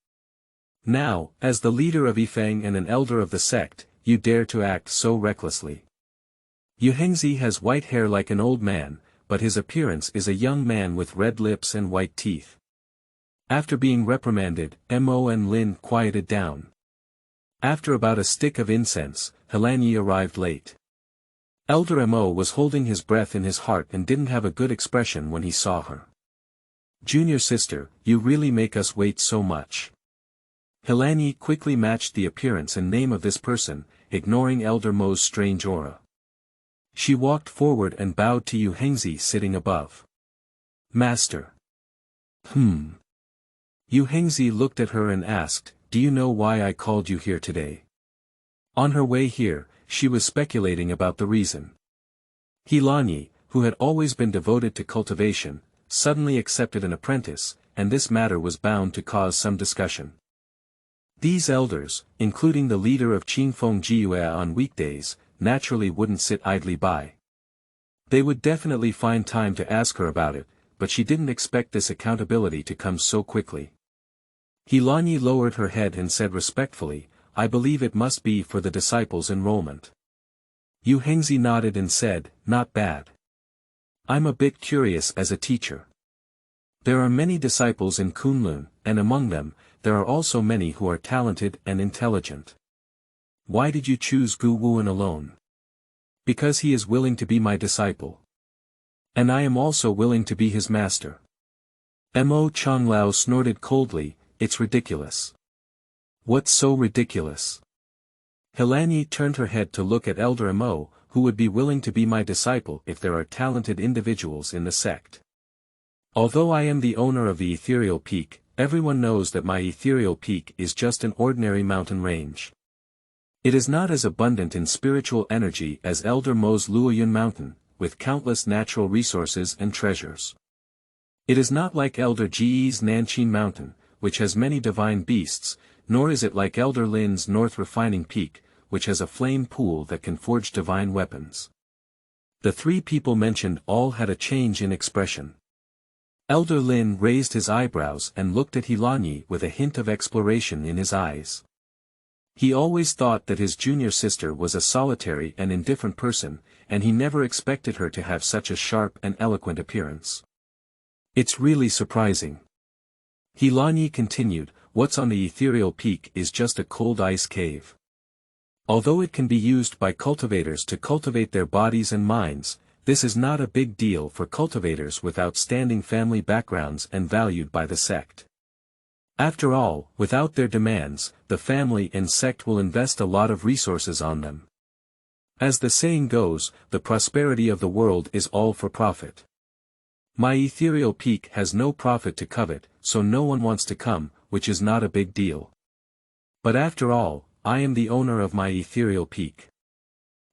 Now, as the leader of Yifeng and an elder of the sect, you dare to act so recklessly." Yu Hengzi has white hair like an old man, but his appearance is a young man with red lips and white teeth. After being reprimanded, Mo and Lin quieted down. After about a stick of incense, He Lanyi arrived late. Elder Mo was holding his breath in his heart and didn't have a good expression when he saw her. "Junior sister, you really make us wait so much." He Lanyi quickly matched the appearance and name of this person, ignoring Elder Mo's strange aura. She walked forward and bowed to Yu Hengzi sitting above. "Master." Yu Hengzi looked at her and asked, "Do you know why I called you here today?" On her way here, she was speculating about the reason. He Lanyi, who had always been devoted to cultivation, suddenly accepted an apprentice, and this matter was bound to cause some discussion. These elders, including the leader of Qingfeng Jiuyue on weekdays, naturally wouldn't sit idly by. They would definitely find time to ask her about it, but she didn't expect this accountability to come so quickly. He Lanyi lowered her head and said respectfully, "I believe it must be for the disciples' enrollment." Yu Hengzi nodded and said, "Not bad. I'm a bit curious as a teacher. There are many disciples in Kunlun, and among them, there are also many who are talented and intelligent. Why did you choose Gu Wuan alone?" "Because he is willing to be my disciple. And I am also willing to be his master." Mo Changlao snorted coldly, "It's ridiculous." "What's so ridiculous?" He Lanyi turned her head to look at Elder Mo, "Who would be willing to be my disciple if there are talented individuals in the sect? Although I am the owner of the ethereal peak, everyone knows that my ethereal peak is just an ordinary mountain range. It is not as abundant in spiritual energy as Elder Mo's Luoyun mountain, with countless natural resources and treasures. It is not like Elder Ge's Nanchin Mountain, which has many divine beasts, nor is it like Elder Lin's North Refining Peak, which has a flame pool that can forge divine weapons. The three people mentioned all had a change in expression. Elder Lin raised his eyebrows and looked at He Lanyi with a hint of exploration in his eyes. He always thought that his junior sister was a solitary and indifferent person, and he never expected her to have such a sharp and eloquent appearance. It's really surprising. He Lanyi continued, what's on the ethereal peak is just a cold ice cave. Although it can be used by cultivators to cultivate their bodies and minds, this is not a big deal for cultivators with outstanding family backgrounds and valued by the sect. After all, without their demands, the family and sect will invest a lot of resources on them. As the saying goes, the prosperity of the world is all for profit. My ethereal peak has no profit to covet, so no one wants to come, which is not a big deal. But after all, I am the owner of my ethereal peak.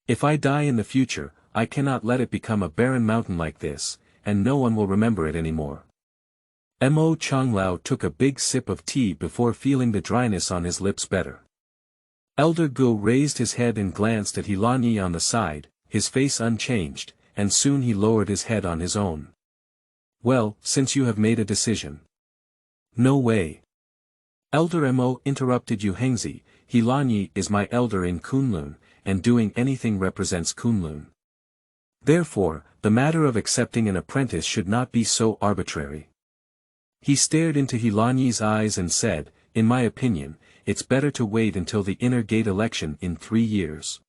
If I die in the future, I cannot let it become a barren mountain like this, and no one will remember it anymore. Mo Changlao took a big sip of tea before feeling the dryness on his lips better. Elder Gu raised his head and glanced at He Lanyi on the side, his face unchanged, and soon he lowered his head on his own. Well, since you have made a decision. No way. Elder Mo interrupted Yu Hengzi, He Lanyi is my elder in Kunlun, and doing anything represents Kunlun. Therefore, the matter of accepting an apprentice should not be so arbitrary. He stared into He Lanyi's eyes and said, in my opinion, it's better to wait until the inner gate election in 3 years.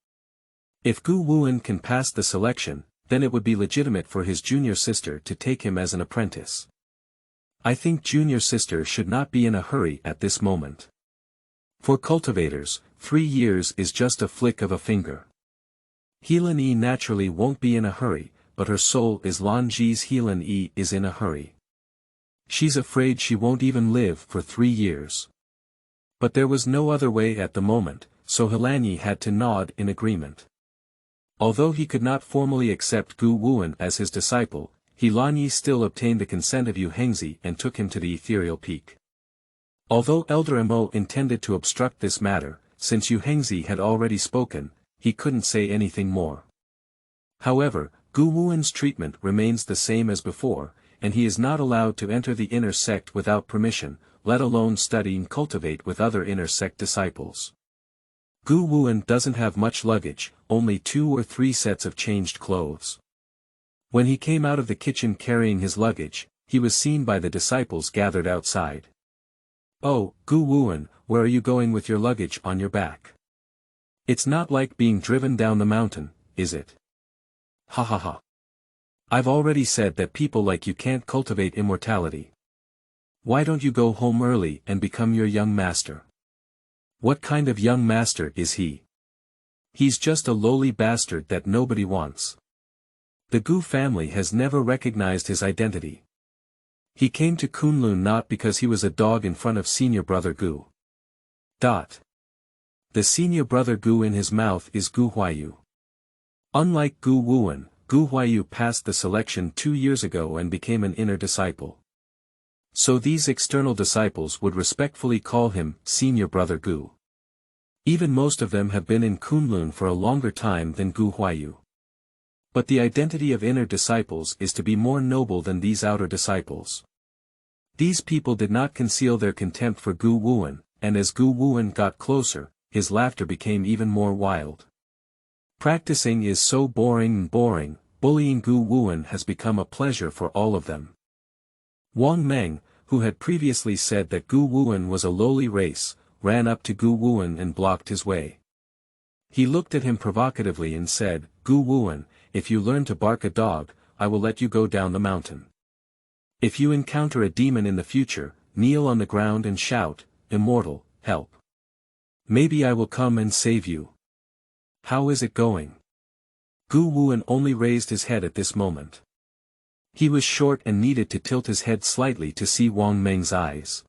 If Gu Wuan can pass the selection, then it would be legitimate for his junior sister to take him as an apprentice. I think junior sister should not be in a hurry at this moment. For cultivators, 3 years is just a flick of a finger. He Lanyi naturally won't be in a hurry, but her soul is Lan Zhi's He Lanyi is in a hurry. She's afraid she won't even live for 3 years. But there was no other way at the moment, so He Lanyi had to nod in agreement. Although he could not formally accept Gu Wuan as his disciple, He Lanyi still obtained the consent of Yu Hengzi and took him to the ethereal peak. Although Elder Mo intended to obstruct this matter, since Yu Hengzi had already spoken, he couldn't say anything more. However, Gu Wuan's treatment remains the same as before, and he is not allowed to enter the inner sect without permission, let alone study and cultivate with other inner sect disciples. Gu Wuan doesn't have much luggage, only 2 or 3 sets of changed clothes. When he came out of the kitchen carrying his luggage, he was seen by the disciples gathered outside. Oh, Gu Wuan, where are you going with your luggage on your back? It's not like being driven down the mountain, is it? Ha ha ha. I've already said that people like you can't cultivate immortality. Why don't you go home early and become your young master? What kind of young master is he? He's just a lowly bastard that nobody wants. The Gu family has never recognized his identity. He came to Kunlun not because he was a dog in front of senior brother Gu. The senior brother Gu in his mouth is Gu Huayu. Unlike Gu Wuan, Gu Huayu passed the selection 2 years ago and became an inner disciple. So these external disciples would respectfully call him senior brother Gu. Even most of them have been in Kunlun for a longer time than Gu Huayu. But the identity of inner disciples is to be more noble than these outer disciples. These people did not conceal their contempt for Gu Wuan, and as Gu Wuan got closer, his laughter became even more wild. Practicing is so boring, bullying Gu Wuan has become a pleasure for all of them. Wang Meng, who had previously said that Gu Wuan was a lowly race, ran up to Gu Wuan and blocked his way. He looked at him provocatively and said, Gu Wuan, if you learn to bark a dog, I will let you go down the mountain. If you encounter a demon in the future, kneel on the ground and shout, Immortal, help. Maybe I will come and save you. How is it going? Gu Wuan only raised his head at this moment. He was short and needed to tilt his head slightly to see Wang Meng's eyes.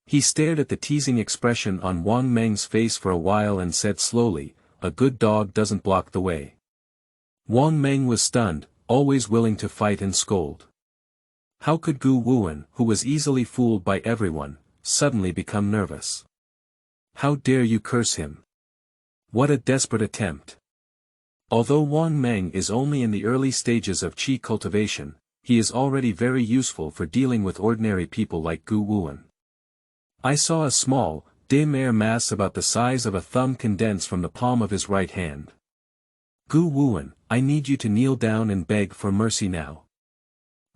He stared at the teasing expression on Wang Meng's face for a while and said slowly, a good dog doesn't block the way. Wang Meng was stunned, always willing to fight and scold. How could Gu Wuan, who was easily fooled by everyone, suddenly become nervous? How dare you curse him? What a desperate attempt. Although Wang Meng is only in the early stages of qi cultivation, he is already very useful for dealing with ordinary people like Gu Wuan. I saw a small, dim air mass about the size of a thumb condense from the palm of his right hand. Gu Wuan, I need you to kneel down and beg for mercy now.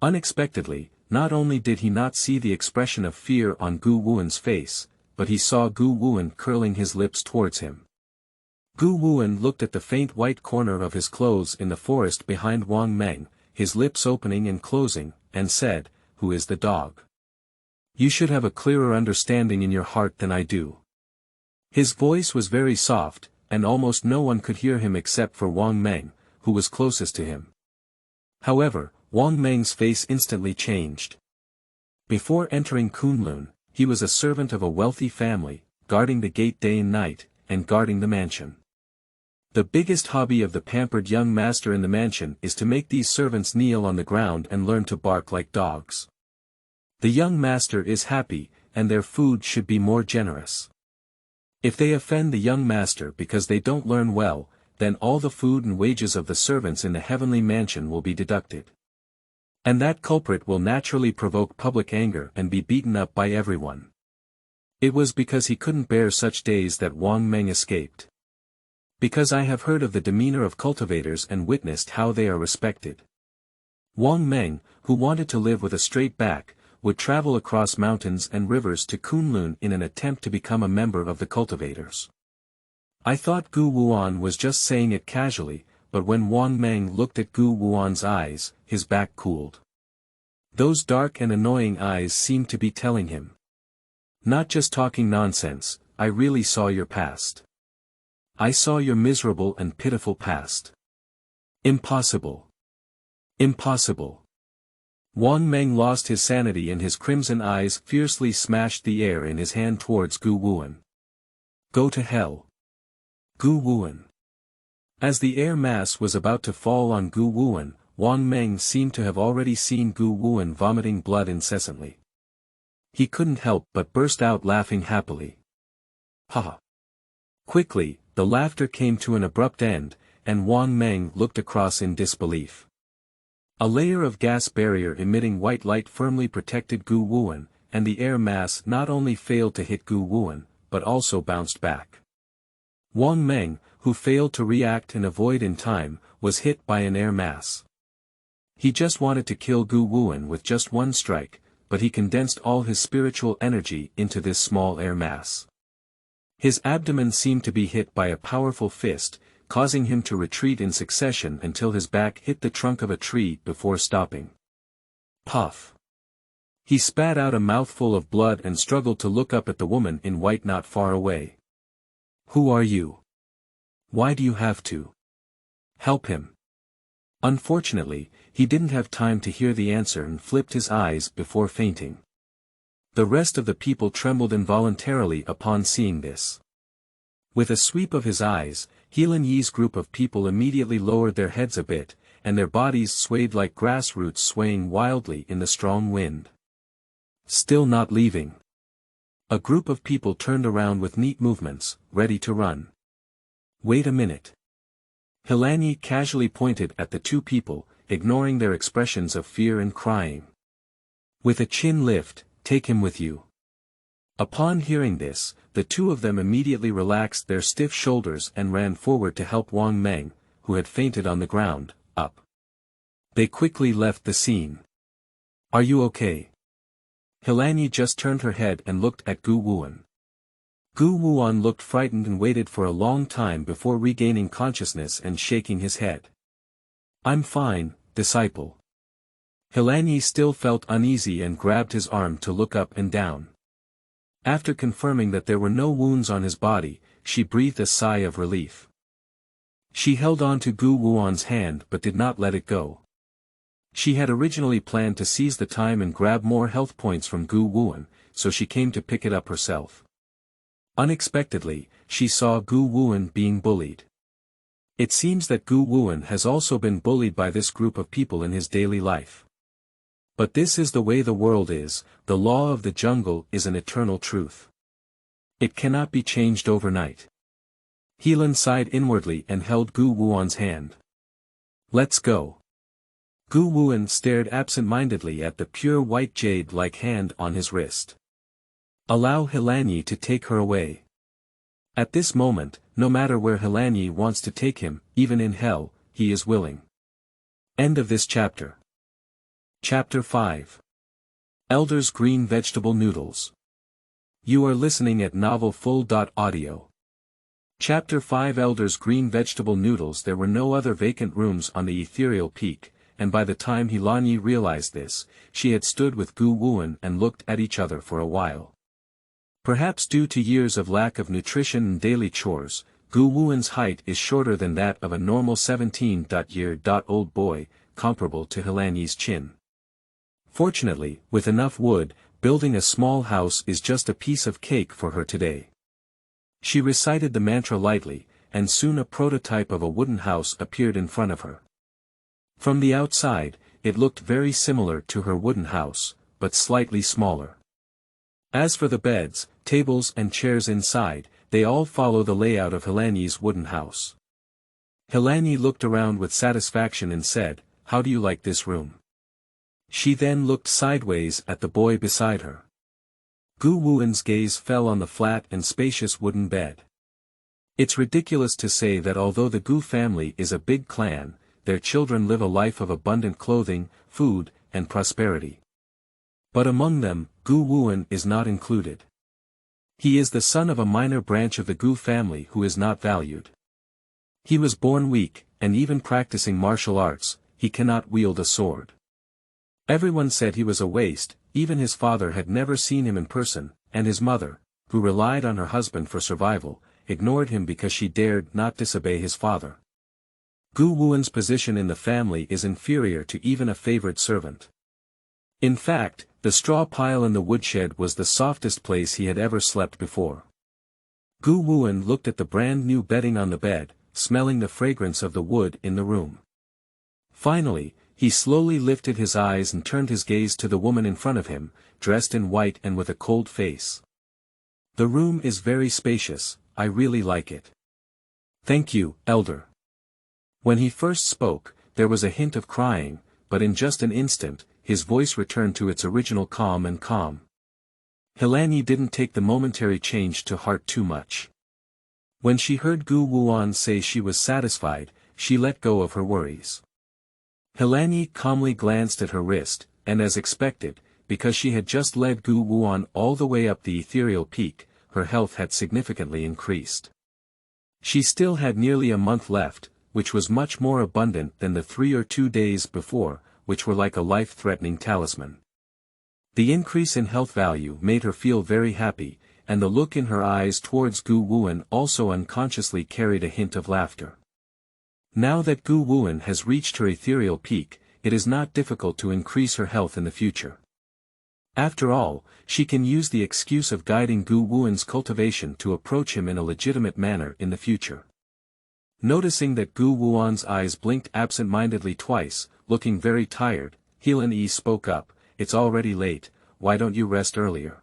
Unexpectedly, not only did he not see the expression of fear on Gu Wuan's face, but he saw Gu Wuan curling his lips towards him. Gu Wuan looked at the faint white corner of his clothes in the forest behind Wang Meng, his lips opening and closing, and said, "Who is the dog? You should have a clearer understanding in your heart than I do." His voice was very soft, and almost no one could hear him except for Wang Meng, who was closest to him. However, Wang Meng's face instantly changed. Before entering Kunlun, he was a servant of a wealthy family, guarding the gate day and night, and guarding the mansion. The biggest hobby of the pampered young master in the mansion is to make these servants kneel on the ground and learn to bark like dogs. The young master is happy, and their food should be more generous. If they offend the young master because they don't learn well, then all the food and wages of the servants in the heavenly mansion will be deducted. And that culprit will naturally provoke public anger and be beaten up by everyone. It was because he couldn't bear such days that Wang Meng escaped. Because I have heard of the demeanor of cultivators and witnessed how they are respected. Wang Meng, who wanted to live with a straight back, would travel across mountains and rivers to Kunlun in an attempt to become a member of the cultivators. I thought Gu Wuan was just saying it casually, but when Wang Meng looked at Gu Wuan's eyes, his back cooled. Those dark and annoying eyes seemed to be telling him, "Not just talking nonsense, I really saw your past. I saw your miserable and pitiful past. Impossible. Impossible." Wang Meng lost his sanity and his crimson eyes fiercely smashed the air in his hand towards Gu Wuan. "Go to hell. Gu Wuan." As the air mass was about to fall on Gu Wuan, Wang Meng seemed to have already seen Gu Wuan vomiting blood incessantly. He couldn't help but burst out laughing happily. Ha! Quickly, the laughter came to an abrupt end, and Wang Meng looked across in disbelief. A layer of gas barrier emitting white light firmly protected Gu Wuan, and the air mass not only failed to hit Gu Wuan, but also bounced back. Wang Meng, who failed to react and avoid in time, was hit by an air mass. He just wanted to kill Gu Wuan with just one strike, but he condensed all his spiritual energy into this small air mass. His abdomen seemed to be hit by a powerful fist, causing him to retreat in succession until his back hit the trunk of a tree before stopping. Puff! He spat out a mouthful of blood and struggled to look up at the woman in white not far away. "Who are you? Why do you have to help him?" Unfortunately, he didn't have time to hear the answer and flipped his eyes before fainting. The rest of the people trembled involuntarily upon seeing this. With a sweep of his eyes, He Lanyi's group of people immediately lowered their heads a bit, and their bodies swayed like grass roots swaying wildly in the strong wind. Still not leaving. A group of people turned around with neat movements, ready to run. "Wait a minute." He Lanyi casually pointed at the two people, ignoring their expressions of fear and crying. With a chin lift, "Take him with you." Upon hearing this, the two of them immediately relaxed their stiff shoulders and ran forward to help Wang Meng, who had fainted on the ground, up. They quickly left the scene. "Are you okay?" He Lanyi just turned her head and looked at Gu Wuan. Gu Wuan looked frightened and waited for a long time before regaining consciousness and shaking his head. "I'm fine, disciple." He Lanyi still felt uneasy and grabbed his arm to look up and down. After confirming that there were no wounds on his body, she breathed a sigh of relief. She held on to Gu Wuan's hand but did not let it go. She had originally planned to seize the time and grab more health points from Gu Wuan, so she came to pick it up herself. Unexpectedly, she saw Gu Wuan being bullied. It seems that Gu Wuan has also been bullied by this group of people in his daily life. But this is the way the world is, the law of the jungle is an eternal truth. It cannot be changed overnight. He Lan sighed inwardly and held Gu Wuan's hand. Let's go. Gu Wuan stared absent-mindedly at the pure white jade-like hand on his wrist. Allow He Lanyi to take her away. At this moment, no matter where He Lanyi wants to take him, even in hell, he is willing. End of this chapter. Chapter 5. Elder's Green Vegetable Noodles. You are listening at novelfull.audio. Chapter 5 Elder's Green Vegetable Noodles. There were no other vacant rooms on the ethereal peak, and by the time He Lanyi realized this, she had stood with Gu Wuan and looked at each other for a while. Perhaps due to years of lack of nutrition and daily chores, Gu Wuan's height is shorter than that of a normal 17-year-old boy, comparable to He Lanyi's chin. Fortunately, with enough wood, building a small house is just a piece of cake for her today. She recited the mantra lightly, and soon a prototype of a wooden house appeared in front of her. From the outside, it looked very similar to her wooden house, but slightly smaller. As for the beds, tables and chairs inside, they all follow the layout of He Lanyi's wooden house. He Lanyi looked around with satisfaction and said, "How do you like this room?" She then looked sideways at the boy beside her. Gu Wuan's gaze fell on the flat and spacious wooden bed. It's ridiculous to say that although the Gu family is a big clan, their children live a life of abundant clothing, food, and prosperity. But among them, Gu Wuan is not included. He is the son of a minor branch of the Gu family who is not valued. He was born weak, and even practicing martial arts, he cannot wield a sword. Everyone said he was a waste, even his father had never seen him in person, and his mother, who relied on her husband for survival, ignored him because she dared not disobey his father. Gu Wuan's position in the family is inferior to even a favored servant. In fact, the straw pile in the woodshed was the softest place he had ever slept before. Gu Wuan looked at the brand new bedding on the bed, smelling the fragrance of the wood in the room. Finally, he slowly lifted his eyes and turned his gaze to the woman in front of him, dressed in white and with a cold face. The room is very spacious, I really like it. Thank you, Elder. When he first spoke, there was a hint of crying, but in just an instant, his voice returned to its original calm and calm. He Lanyi didn't take the momentary change to heart too much. When she heard Gu Wuan say she was satisfied, she let go of her worries. He Lanyi calmly glanced at her wrist, and as expected, because she had just led Gu Wuan all the way up the ethereal peak, her health had significantly increased. She still had nearly a month left, which was much more abundant than the 3 or 2 days before, which were like a life-threatening talisman. The increase in health value made her feel very happy, and the look in her eyes towards Gu Wuan also unconsciously carried a hint of laughter. Now that Gu Wuan has reached her ethereal peak, it is not difficult to increase her health in the future. After all, she can use the excuse of guiding Gu Wuan's cultivation to approach him in a legitimate manner in the future. Noticing that Gu Wuan's eyes blinked absent-mindedly twice, looking very tired, He Lanyi spoke up, "It's already late, why don't you rest earlier?"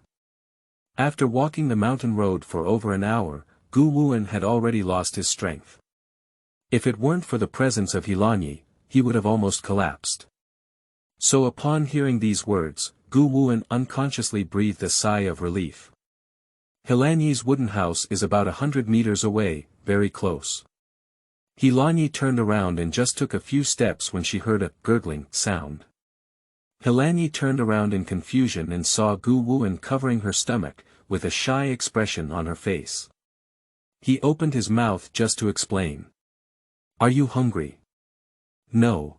After walking the mountain road for over an hour, Gu Wuan had already lost his strength. If it weren't for the presence of He Lanyi, he would have almost collapsed. So upon hearing these words, Gu Wuan unconsciously breathed a sigh of relief. He Lanyi's wooden house is about 100 meters away, very close. He Lanyi turned around and just took a few steps when she heard a gurgling sound. He Lanyi turned around in confusion and saw Gu Wuan covering her stomach, with a shy expression on her face. He opened his mouth just to explain. "Are you hungry?" "No."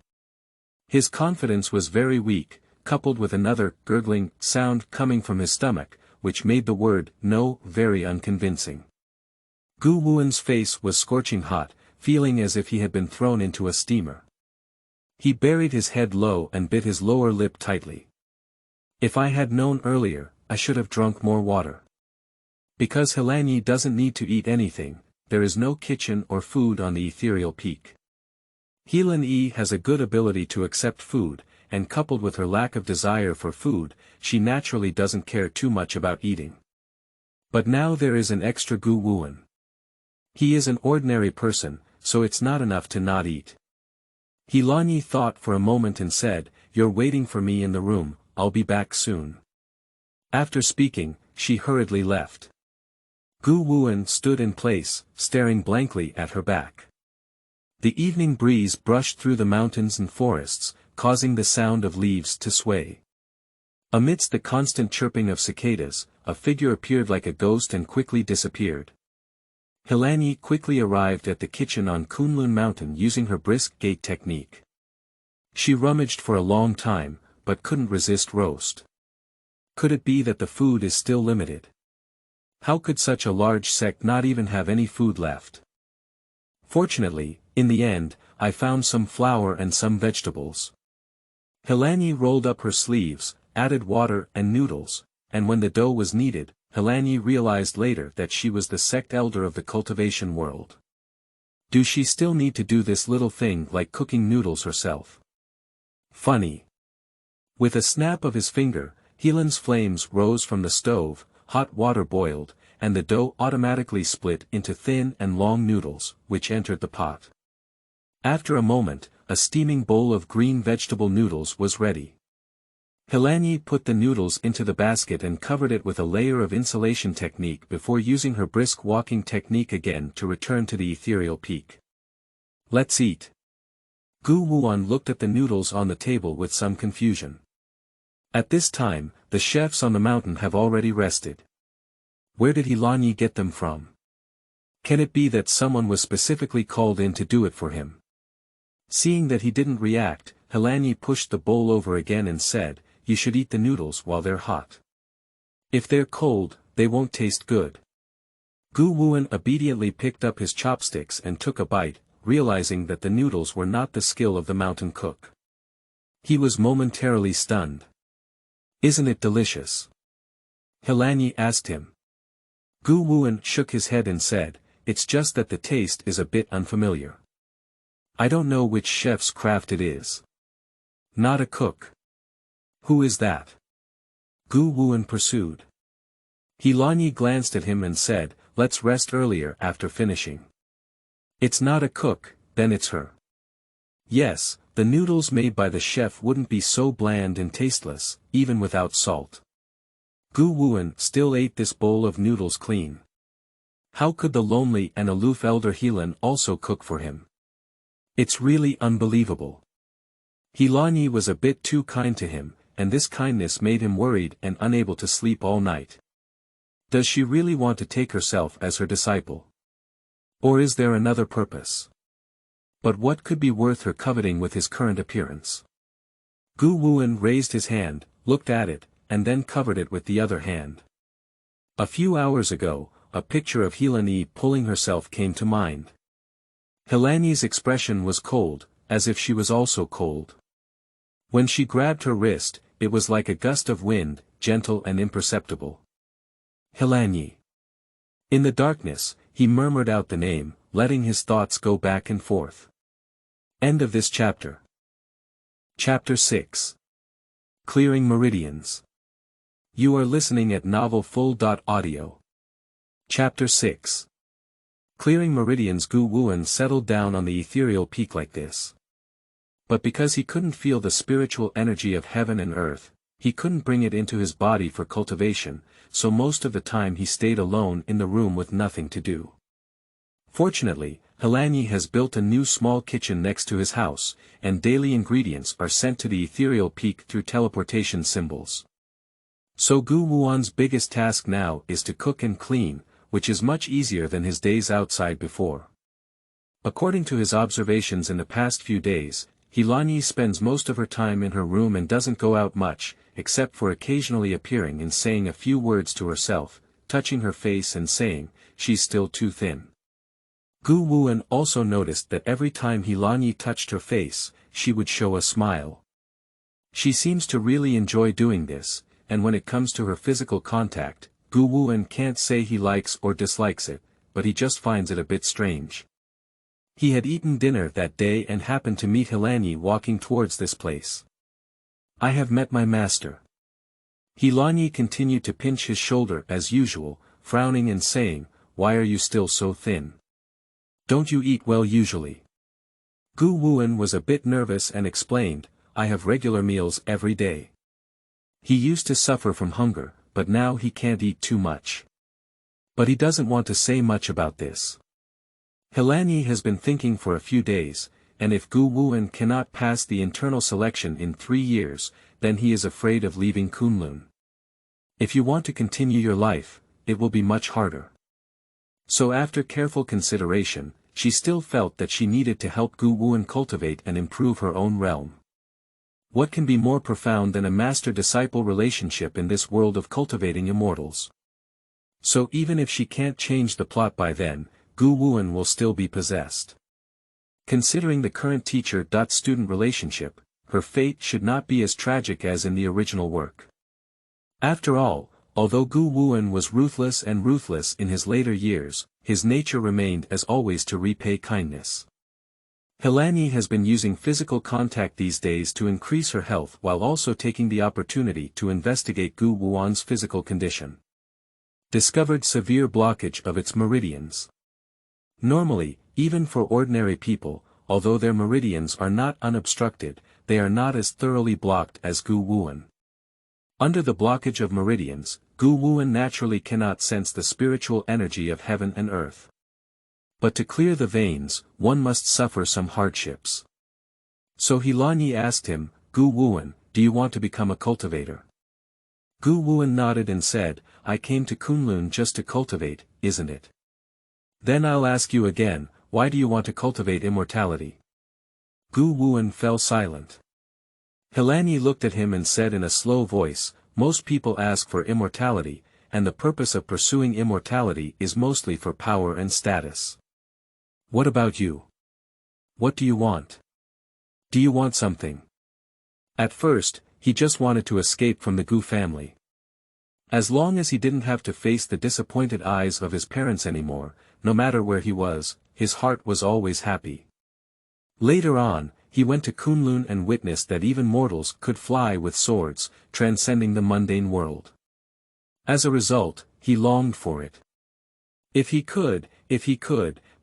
His confidence was very weak, coupled with another gurgling sound coming from his stomach, which made the word "no" very unconvincing. Gu Wuan's face was scorching hot, feeling as if he had been thrown into a steamer. He buried his head low and bit his lower lip tightly. "If I had known earlier, I should have drunk more water." Because He Lanyi doesn't need to eat anything, there is no kitchen or food on the ethereal peak. He Lanyi has a good ability to accept food, and coupled with her lack of desire for food, she naturally doesn't care too much about eating. But now there is an extra Gu Wuan. He is an ordinary person, so it's not enough to not eat. He Lanyi thought for a moment and said, "You're waiting for me in the room, I'll be back soon." After speaking, she hurriedly left. Gu Wuan stood in place, staring blankly at her back. The evening breeze brushed through the mountains and forests, causing the sound of leaves to sway. Amidst the constant chirping of cicadas, a figure appeared like a ghost and quickly disappeared. He Lanyi quickly arrived at the kitchen on Kunlun Mountain using her brisk gait technique. She rummaged for a long time, but couldn't resist roast. Could it be that the food is still limited? How could such a large sect not even have any food left? Fortunately, in the end, I found some flour and some vegetables. He Lanyi rolled up her sleeves, added water and noodles, and when the dough was needed, He Lanyi realized later that she was the sect elder of the cultivation world. Do she still need to do this little thing like cooking noodles herself? Funny. With a snap of his finger, He Lanyi's flames rose from the stove, hot water boiled, and the dough automatically split into thin and long noodles, which entered the pot. After a moment, a steaming bowl of green vegetable noodles was ready. He Lanyi put the noodles into the basket and covered it with a layer of insulation technique before using her brisk walking technique again to return to the ethereal peak. "Let's eat." Gu Wuan looked at the noodles on the table with some confusion. At this time, the chefs on the mountain have already rested. Where did He Lanyi get them from? Can it be that someone was specifically called in to do it for him? Seeing that he didn't react, He Lanyi pushed the bowl over again and said, "You should eat the noodles while they're hot. If they're cold, they won't taste good." Gu Wuan obediently picked up his chopsticks and took a bite, realizing that the noodles were not the skill of the mountain cook. He was momentarily stunned. "Isn't it delicious?" He Lanyi asked him. Gu Wuan shook his head and said, "It's just that the taste is a bit unfamiliar. I don't know which chef's craft it is." "Not a cook. Who is that?" Gu Wuan pursued. He Lanyi glanced at him and said, "Let's rest earlier after finishing." "It's not a cook, then it's her." Yes, the noodles made by the chef wouldn't be so bland and tasteless, even without salt. Gu Wuan still ate this bowl of noodles clean. How could the lonely and aloof elder He Lanyi also cook for him? It's really unbelievable. He Lanyi was a bit too kind to him, and this kindness made him worried and unable to sleep all night. Does she really want to take herself as her disciple? Or is there another purpose? But what could be worth her coveting with his current appearance? Gu Wuan raised his hand, looked at it, and then covered it with the other hand. A few hours ago, a picture of He Lanyi pulling herself came to mind. He Lanyi's expression was cold, as if she was also cold. When she grabbed her wrist, it was like a gust of wind, gentle and imperceptible. He Lanyi. In the darkness, he murmured out the name, letting his thoughts go back and forth. End of this chapter. Chapter 6. Clearing Meridians. You are listening at novelfull.audio. Chapter 6. Clearing Meridians. Gu Wuan settled down on the ethereal peak like this. But because he couldn't feel the spiritual energy of heaven and earth, he couldn't bring it into his body for cultivation, so most of the time he stayed alone in the room with nothing to do. Fortunately, He Lanyi has built a new small kitchen next to his house, and daily ingredients are sent to the ethereal peak through teleportation symbols. So Gu Wuan's biggest task now is to cook and clean, which is much easier than his days outside before. According to his observations in the past few days, He Lanyi spends most of her time in her room and doesn't go out much, except for occasionally appearing and saying a few words to herself, touching her face and saying, "She's still too thin." Gu Wuan also noticed that every time He Lanyi touched her face, she would show a smile. She seems to really enjoy doing this, and when it comes to her physical contact, Gu Wuan can't say he likes or dislikes it, but he just finds it a bit strange. He had eaten dinner that day and happened to meet He Lanyi walking towards this place. I have met my master. He Lanyi continued to pinch his shoulder as usual, frowning and saying, why are you still so thin? Don't you eat well usually? Gu Wuan was a bit nervous and explained, I have regular meals every day. He used to suffer from hunger, but now he can't eat too much. But he doesn't want to say much about this. He Lanyi has been thinking for a few days, and if Gu Wuan cannot pass the internal selection in 3 years, then he is afraid of leaving Kunlun. If you want to continue your life, it will be much harder. So after careful consideration, she still felt that she needed to help Gu Wuan cultivate and improve her own realm. What can be more profound than a master-disciple relationship in this world of cultivating immortals? So even if she can't change the plot by then, Gu Wuan will still be possessed. Considering the current teacher-student relationship, her fate should not be as tragic as in the original work. After all, although Gu Wuan was ruthless in his later years, his nature remained as always to repay kindness. He Lanyi has been using physical contact these days to increase her health while also taking the opportunity to investigate Gu Wuan's physical condition. Discovered severe blockage of its meridians. Normally, even for ordinary people, although their meridians are not unobstructed, they are not as thoroughly blocked as Gu Wuan. Under the blockage of meridians, Gu Wuan naturally cannot sense the spiritual energy of heaven and earth. But to clear the veins, one must suffer some hardships. So He Lanyi asked him, Gu Wuan, do you want to become a cultivator? Gu Wuan nodded and said, I came to Kunlun just to cultivate, isn't it? Then I'll ask you again, why do you want to cultivate immortality? Gu Wuan fell silent. He Lanyi looked at him and said in a slow voice, most people ask for immortality, and the purpose of pursuing immortality is mostly for power and status. What about you? What do you want? Do you want something? At first, he just wanted to escape from the Gu family. As long as he didn't have to face the disappointed eyes of his parents anymore, no matter where he was, his heart was always happy. Later on, he went to Kunlun and witnessed that even mortals could fly with swords, transcending the mundane world. As a result, he longed for it. If he could,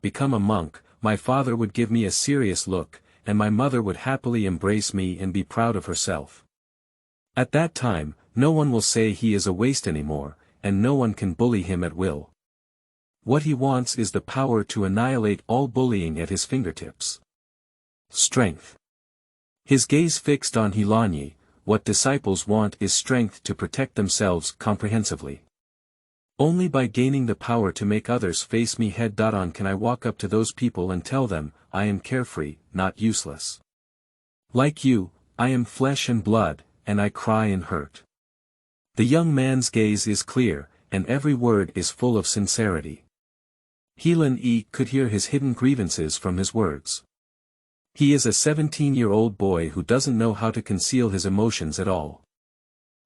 become a monk, my father would give me a serious look, and my mother would happily embrace me and be proud of herself. At that time, no one will say he is a waste anymore, and no one can bully him at will. What he wants is the power to annihilate all bullying at his fingertips. Strength. His gaze fixed on He Lanyi, what disciples want is strength to protect themselves comprehensively. Only by gaining the power to make others face me head-on can I walk up to those people and tell them, I am carefree, not useless. Like you, I am flesh and blood, and I cry and hurt. The young man's gaze is clear, and every word is full of sincerity. He Lanyi could hear his hidden grievances from his words. He is a 17-year-old boy who doesn't know how to conceal his emotions at all.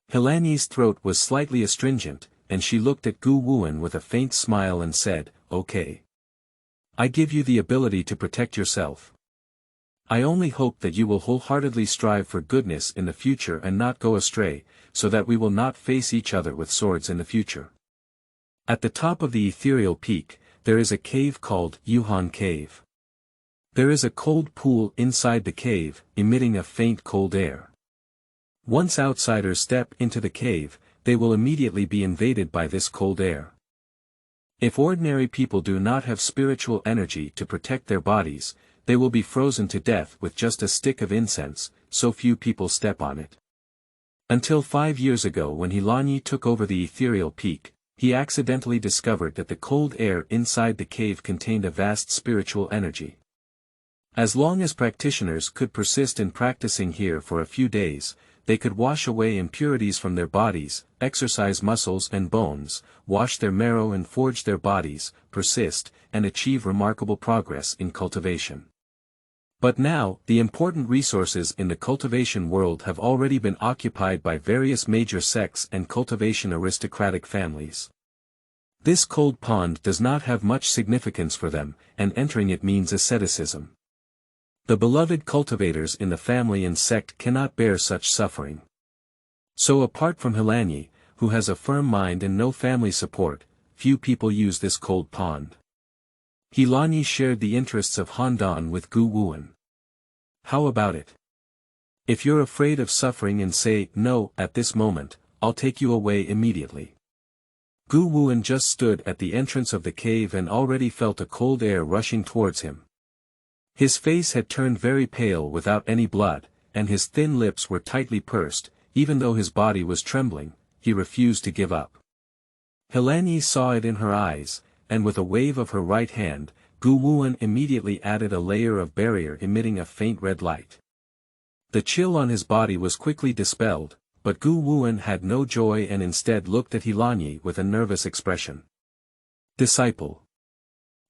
He Lanyi's throat was slightly astringent, and she looked at Gu Wuan with a faint smile and said, okay. I give you the ability to protect yourself. I only hope that you will wholeheartedly strive for goodness in the future and not go astray, so that we will not face each other with swords in the future. At the top of the ethereal peak, there is a cave called Yuhan Cave. There is a cold pool inside the cave, emitting a faint cold air. Once outsiders step into the cave, they will immediately be invaded by this cold air. If ordinary people do not have spiritual energy to protect their bodies, they will be frozen to death with just a stick of incense, so few people step on it. Until 5 years ago when He Lanyi took over the ethereal peak, he accidentally discovered that the cold air inside the cave contained a vast spiritual energy. As long as practitioners could persist in practicing here for a few days, they could wash away impurities from their bodies, exercise muscles and bones, wash their marrow and forge their bodies, persist, and achieve remarkable progress in cultivation. But now, the important resources in the cultivation world have already been occupied by various major sects and cultivation aristocratic families. This cold pond does not have much significance for them, and entering it means asceticism. The beloved cultivators in the family and sect cannot bear such suffering. So apart from He Lanyi, who has a firm mind and no family support, few people use this cold pond. He Lanyi shared the interests of Handan with Gu Wuan. How about it? If you're afraid of suffering and say no at this moment, I'll take you away immediately. Gu Wuan just stood at the entrance of the cave and already felt a cold air rushing towards him. His face had turned very pale without any blood, and his thin lips were tightly pursed. Even though his body was trembling, he refused to give up. He Lanyi saw it in her eyes, and with a wave of her right hand, Gu Wuan immediately added a layer of barrier emitting a faint red light. The chill on his body was quickly dispelled, but Gu Wuan had no joy and instead looked at He Lanyi with a nervous expression. Disciple.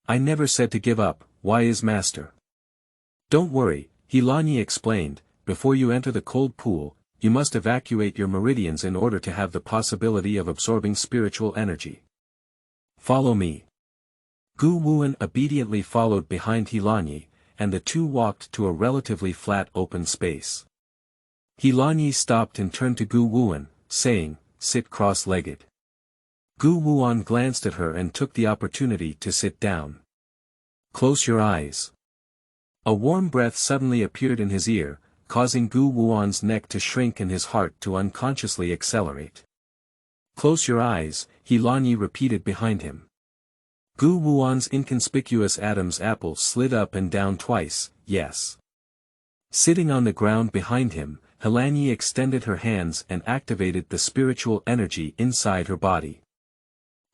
I never said to give up, wise master. Don't worry, He Lanyi explained, before you enter the cold pool, you must evacuate your meridians in order to have the possibility of absorbing spiritual energy. Follow me. Gu Wuan obediently followed behind He Lanyi, and the two walked to a relatively flat open space. He Lanyi stopped and turned to Gu Wuan, saying, sit cross-legged. Gu Wuan glanced at her and took the opportunity to sit down. Close your eyes. A warm breath suddenly appeared in his ear, causing Gu Wuan's neck to shrink and his heart to unconsciously accelerate. Close your eyes, He Lanyi repeated behind him. Gu Wuan's inconspicuous Adam's apple slid up and down twice, yes. Sitting on the ground behind him, He Lanyi extended her hands and activated the spiritual energy inside her body.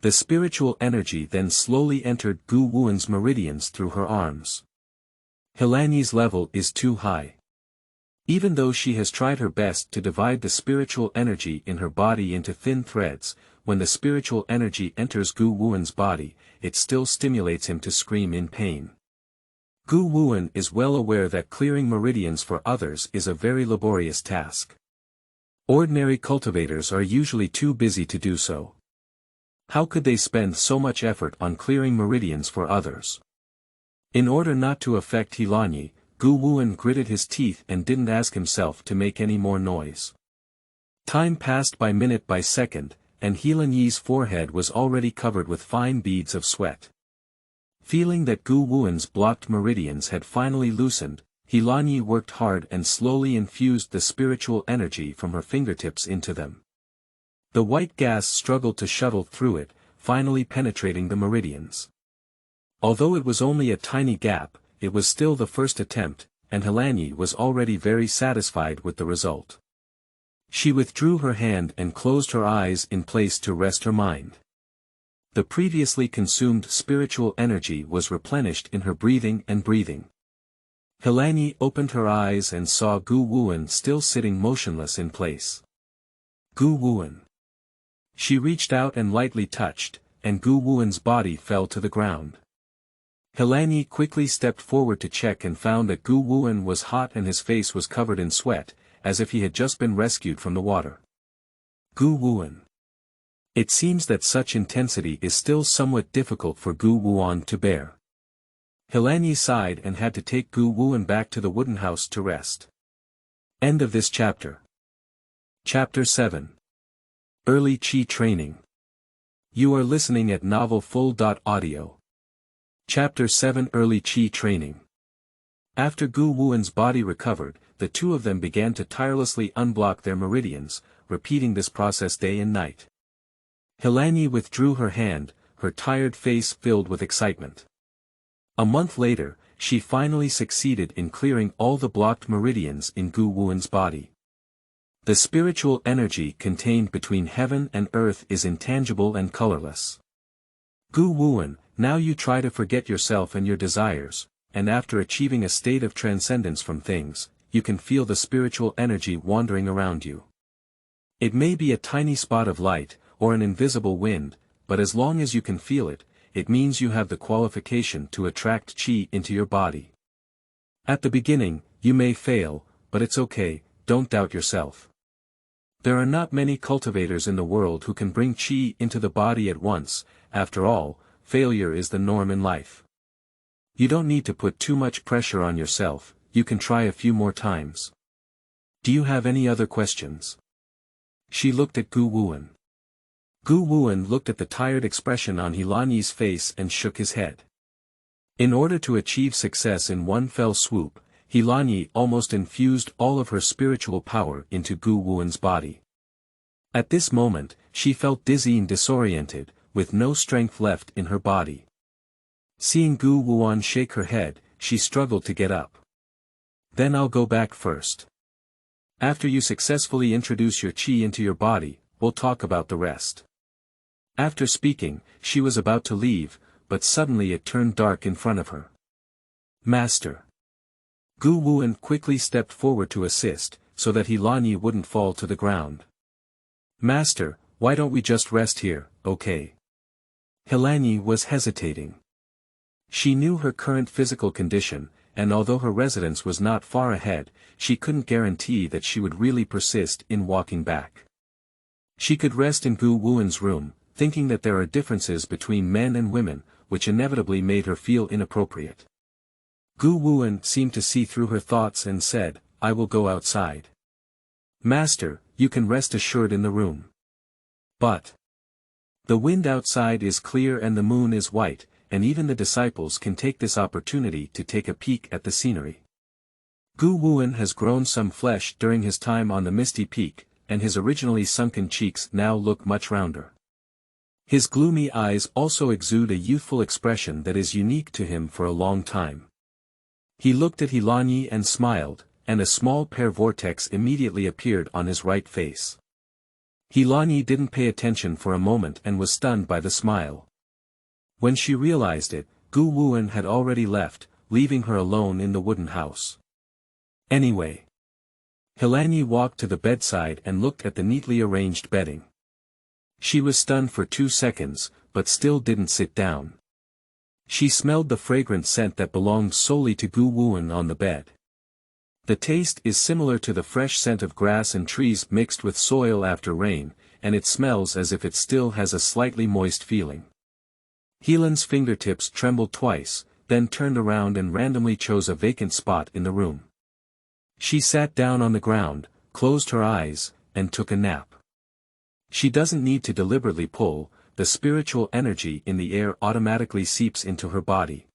The spiritual energy then slowly entered Gu Wuan's meridians through her arms. He Lanyi's level is too high. Even though she has tried her best to divide the spiritual energy in her body into thin threads, when the spiritual energy enters Gu Wuan's body, it still stimulates him to scream in pain. Gu Wuan is well aware that clearing meridians for others is a very laborious task. Ordinary cultivators are usually too busy to do so. How could they spend so much effort on clearing meridians for others? In order not to affect He Lanyi, Gu Wuan gritted his teeth and didn't ask himself to make any more noise. Time passed by minute by second, and He Lanyi's forehead was already covered with fine beads of sweat. Feeling that Gu Wuan's blocked meridians had finally loosened, He Lanyi worked hard and slowly infused the spiritual energy from her fingertips into them. The white gas struggled to shuttle through it, finally penetrating the meridians. Although it was only a tiny gap, it was still the first attempt, and He Lanyi was already very satisfied with the result. She withdrew her hand and closed her eyes in place to rest her mind. The previously consumed spiritual energy was replenished in her breathing and breathing. He Lanyi opened her eyes and saw Gu Wuan still sitting motionless in place. Gu Wuan. She reached out and lightly touched, and Gu Wuan's body fell to the ground. He Lanyi quickly stepped forward to check and found that Gu Wuan was hot and his face was covered in sweat, as if he had just been rescued from the water. Gu Wuan. It seems that such intensity is still somewhat difficult for Gu Wuan to bear. He Lanyi sighed and had to take Gu Wuan back to the wooden house to rest. End of this chapter. Chapter 7. Early Qi Training. You are listening at novelfull.audio. Chapter 7 Early Qi Training. After Gu Wuan's body recovered, the two of them began to tirelessly unblock their meridians, repeating this process day and night. He Lanyi withdrew her hand, her tired face filled with excitement. A month later, she finally succeeded in clearing all the blocked meridians in Gu Wuan's body. The spiritual energy contained between heaven and earth is intangible and colorless. Gu Wuan, now you try to forget yourself and your desires, and after achieving a state of transcendence from things, you can feel the spiritual energy wandering around you. It may be a tiny spot of light, or an invisible wind, but as long as you can feel it, it means you have the qualification to attract qi into your body. At the beginning, you may fail, but it's okay, don't doubt yourself. There are not many cultivators in the world who can bring qi into the body at once. After all, failure is the norm in life. You don't need to put too much pressure on yourself, you can try a few more times. Do you have any other questions? She looked at Gu Wuan. Gu Wuan looked at the tired expression on He Lanyi's face and shook his head. In order to achieve success in one fell swoop, He Lanyi almost infused all of her spiritual power into Gu Wuan's body. At this moment, she felt dizzy and disoriented, with no strength left in her body. Seeing Gu Wuan shake her head, she struggled to get up. Then I'll go back first. After you successfully introduce your qi into your body, we'll talk about the rest. After speaking, she was about to leave, but suddenly it turned dark in front of her. Master. Gu Wuan quickly stepped forward to assist, so that He Lanyi wouldn't fall to the ground. Master, why don't we just rest here, okay? He Lanyi was hesitating. She knew her current physical condition, and although her residence was not far ahead, she couldn't guarantee that she would really persist in walking back. She could rest in Gu Wuan's room, thinking that there are differences between men and women, which inevitably made her feel inappropriate. Gu Wuan seemed to see through her thoughts and said, I will go outside. Master, you can rest assured in the room. But the wind outside is clear and the moon is white, and even the disciples can take this opportunity to take a peek at the scenery. Gu Wuan has grown some flesh during his time on the misty peak, and his originally sunken cheeks now look much rounder. His gloomy eyes also exude a youthful expression that is unique to him for a long time. He looked at He Lanyi and smiled, and a small pear vortex immediately appeared on his right face. He Lanyi didn't pay attention for a moment and was stunned by the smile. When she realized it, Gu Wuan had already left, leaving her alone in the wooden house. Anyway. He Lanyi walked to the bedside and looked at the neatly arranged bedding. She was stunned for 2 seconds, but still didn't sit down. She smelled the fragrant scent that belonged solely to Gu Wuan on the bed. The taste is similar to the fresh scent of grass and trees mixed with soil after rain, and it smells as if it still has a slightly moist feeling. He Lanyi's fingertips trembled twice, then turned around and randomly chose a vacant spot in the room. She sat down on the ground, closed her eyes, and took a nap. She doesn't need to deliberately pull, the spiritual energy in the air automatically seeps into her body.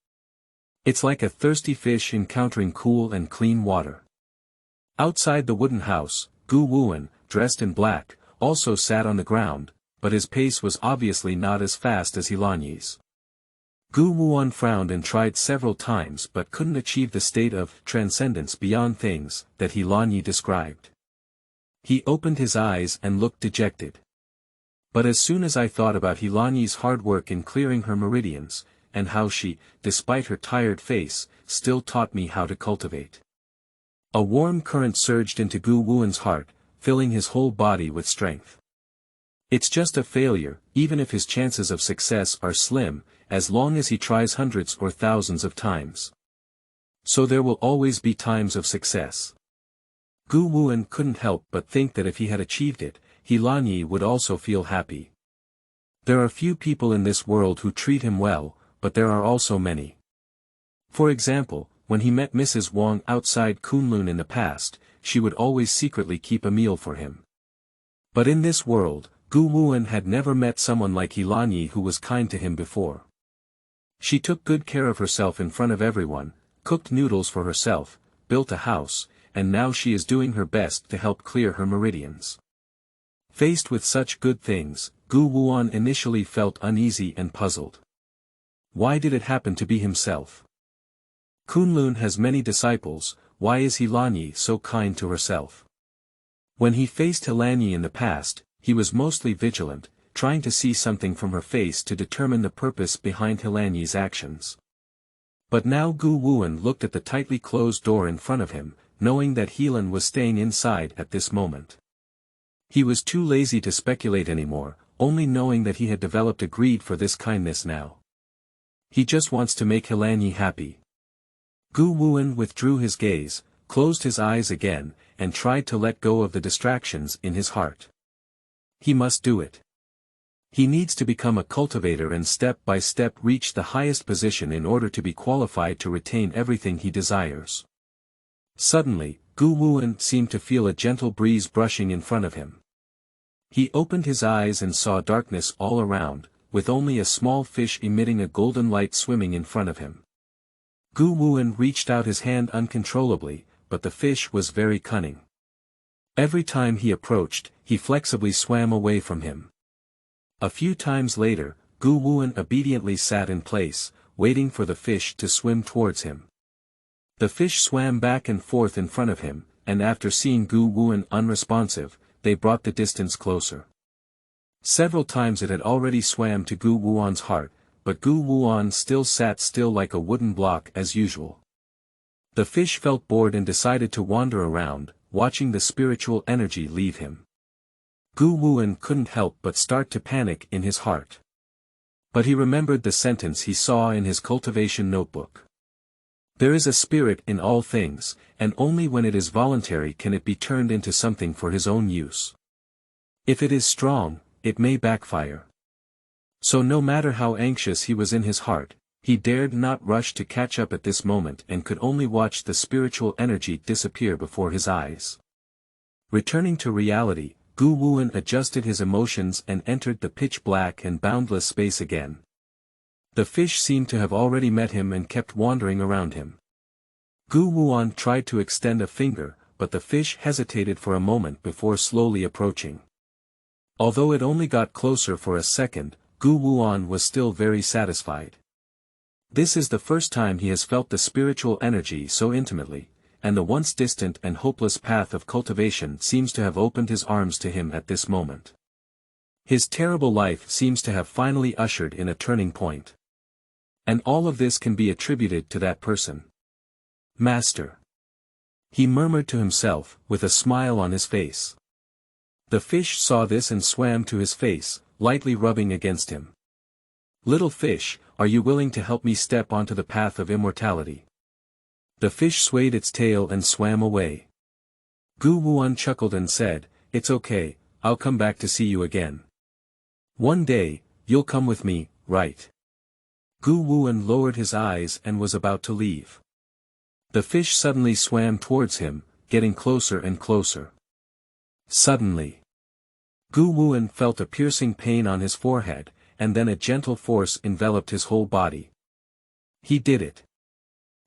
It's like a thirsty fish encountering cool and clean water. Outside the wooden house, Gu Wuan, dressed in black, also sat on the ground, but his pace was obviously not as fast as He Lanyi's. Gu Wuan frowned and tried several times but couldn't achieve the state of transcendence beyond things that He Lanyi described. He opened his eyes and looked dejected. But as soon as I thought about He Lanyi's hard work in clearing her meridians, and how she, despite her tired face, still taught me how to cultivate. A warm current surged into Gu Wuan's heart, filling his whole body with strength. It's just a failure, even if his chances of success are slim, as long as he tries hundreds or thousands of times. So there will always be times of success. Gu Wuan couldn't help but think that if he had achieved it, He Lanyi would also feel happy. There are few people in this world who treat him well, but there are also many. For example, when he met Mrs. Wang outside Kunlun in the past, she would always secretly keep a meal for him. But in this world, Gu Wuan had never met someone like He Lanyi who was kind to him before. She took good care of herself in front of everyone, cooked noodles for herself, built a house, and now she is doing her best to help clear her meridians. Faced with such good things, Gu Wuan initially felt uneasy and puzzled. Why did it happen to be himself? Kunlun has many disciples, why is He Lanyi so kind to herself? When he faced He Lanyi in the past, he was mostly vigilant, trying to see something from her face to determine the purpose behind He Lanyi's actions. But now Gu Wuan looked at the tightly closed door in front of him, knowing that He Lanyi was staying inside at this moment. He was too lazy to speculate anymore, only knowing that he had developed a greed for this kindness now. He just wants to make He Lanyi happy. Gu Wuan withdrew his gaze, closed his eyes again, and tried to let go of the distractions in his heart. He must do it. He needs to become a cultivator and step by step reach the highest position in order to be qualified to retain everything he desires. Suddenly, Gu Wuan seemed to feel a gentle breeze brushing in front of him. He opened his eyes and saw darkness all around, with only a small fish emitting a golden light swimming in front of him. Gu Wuan reached out his hand uncontrollably, but the fish was very cunning. Every time he approached, he flexibly swam away from him. A few times later, Gu Wuan obediently sat in place, waiting for the fish to swim towards him. The fish swam back and forth in front of him, and after seeing Gu Wuan unresponsive, they brought the distance closer. Several times it had already swam to Gu Wuan's heart, but Gu Wuan still sat still like a wooden block as usual. The fish felt bored and decided to wander around, watching the spiritual energy leave him. Gu Wuan couldn't help but start to panic in his heart. But he remembered the sentence he saw in his cultivation notebook. There is a spirit in all things, and only when it is voluntary can it be turned into something for his own use. If it is strong, it may backfire. So no matter how anxious he was in his heart, he dared not rush to catch up at this moment and could only watch the spiritual energy disappear before his eyes. Returning to reality, Gu Wuan adjusted his emotions and entered the pitch-black and boundless space again. The fish seemed to have already met him and kept wandering around him. Gu Wuan tried to extend a finger, but the fish hesitated for a moment before slowly approaching. Although it only got closer for a second, Gu Wuan was still very satisfied. This is the first time he has felt the spiritual energy so intimately, and the once distant and hopeless path of cultivation seems to have opened his arms to him at this moment. His terrible life seems to have finally ushered in a turning point. And all of this can be attributed to that person. Master. He murmured to himself, with a smile on his face. The fish saw this and swam to his face, lightly rubbing against him. Little fish, are you willing to help me step onto the path of immortality? The fish swayed its tail and swam away. Gu Wuan chuckled and said, It's okay, I'll come back to see you again. One day, you'll come with me, right? Gu Wuan lowered his eyes and was about to leave. The fish suddenly swam towards him, getting closer and closer. Suddenly, Gu Wuan felt a piercing pain on his forehead, and then a gentle force enveloped his whole body. He did it.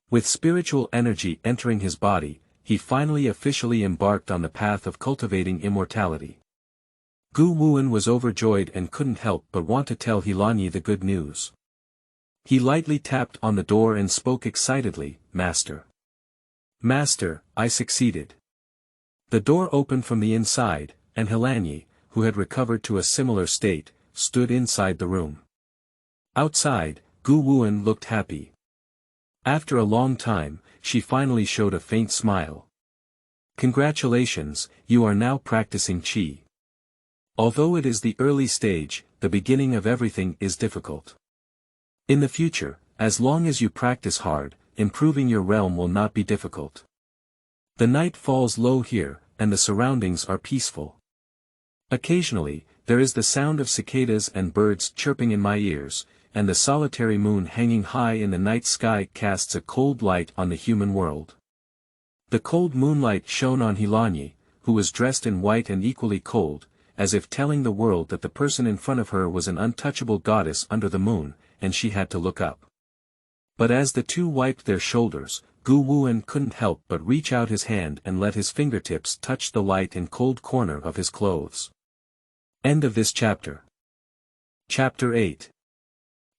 With spiritual energy entering his body, he finally officially embarked on the path of cultivating immortality. Gu Wuan was overjoyed and couldn't help but want to tell He Lanyi the good news. He lightly tapped on the door and spoke excitedly, Master. Master, I succeeded. The door opened from the inside, and He Lanyi, who had recovered to a similar state, stood inside the room. Outside, Gu Wuan looked happy. After a long time, she finally showed a faint smile. Congratulations, you are now practicing qi. Although it is the early stage, the beginning of everything is difficult. In the future, as long as you practice hard, improving your realm will not be difficult. The night falls low here, and the surroundings are peaceful. Occasionally, there is the sound of cicadas and birds chirping in my ears, and the solitary moon hanging high in the night sky casts a cold light on the human world. The cold moonlight shone on He Lanyi, who was dressed in white and equally cold, as if telling the world that the person in front of her was an untouchable goddess under the moon, and she had to look up. But as the two wiped their shoulders, Gu Wuan couldn't help but reach out his hand and let his fingertips touch the light and cold corner of his clothes. End of this chapter. Chapter 8.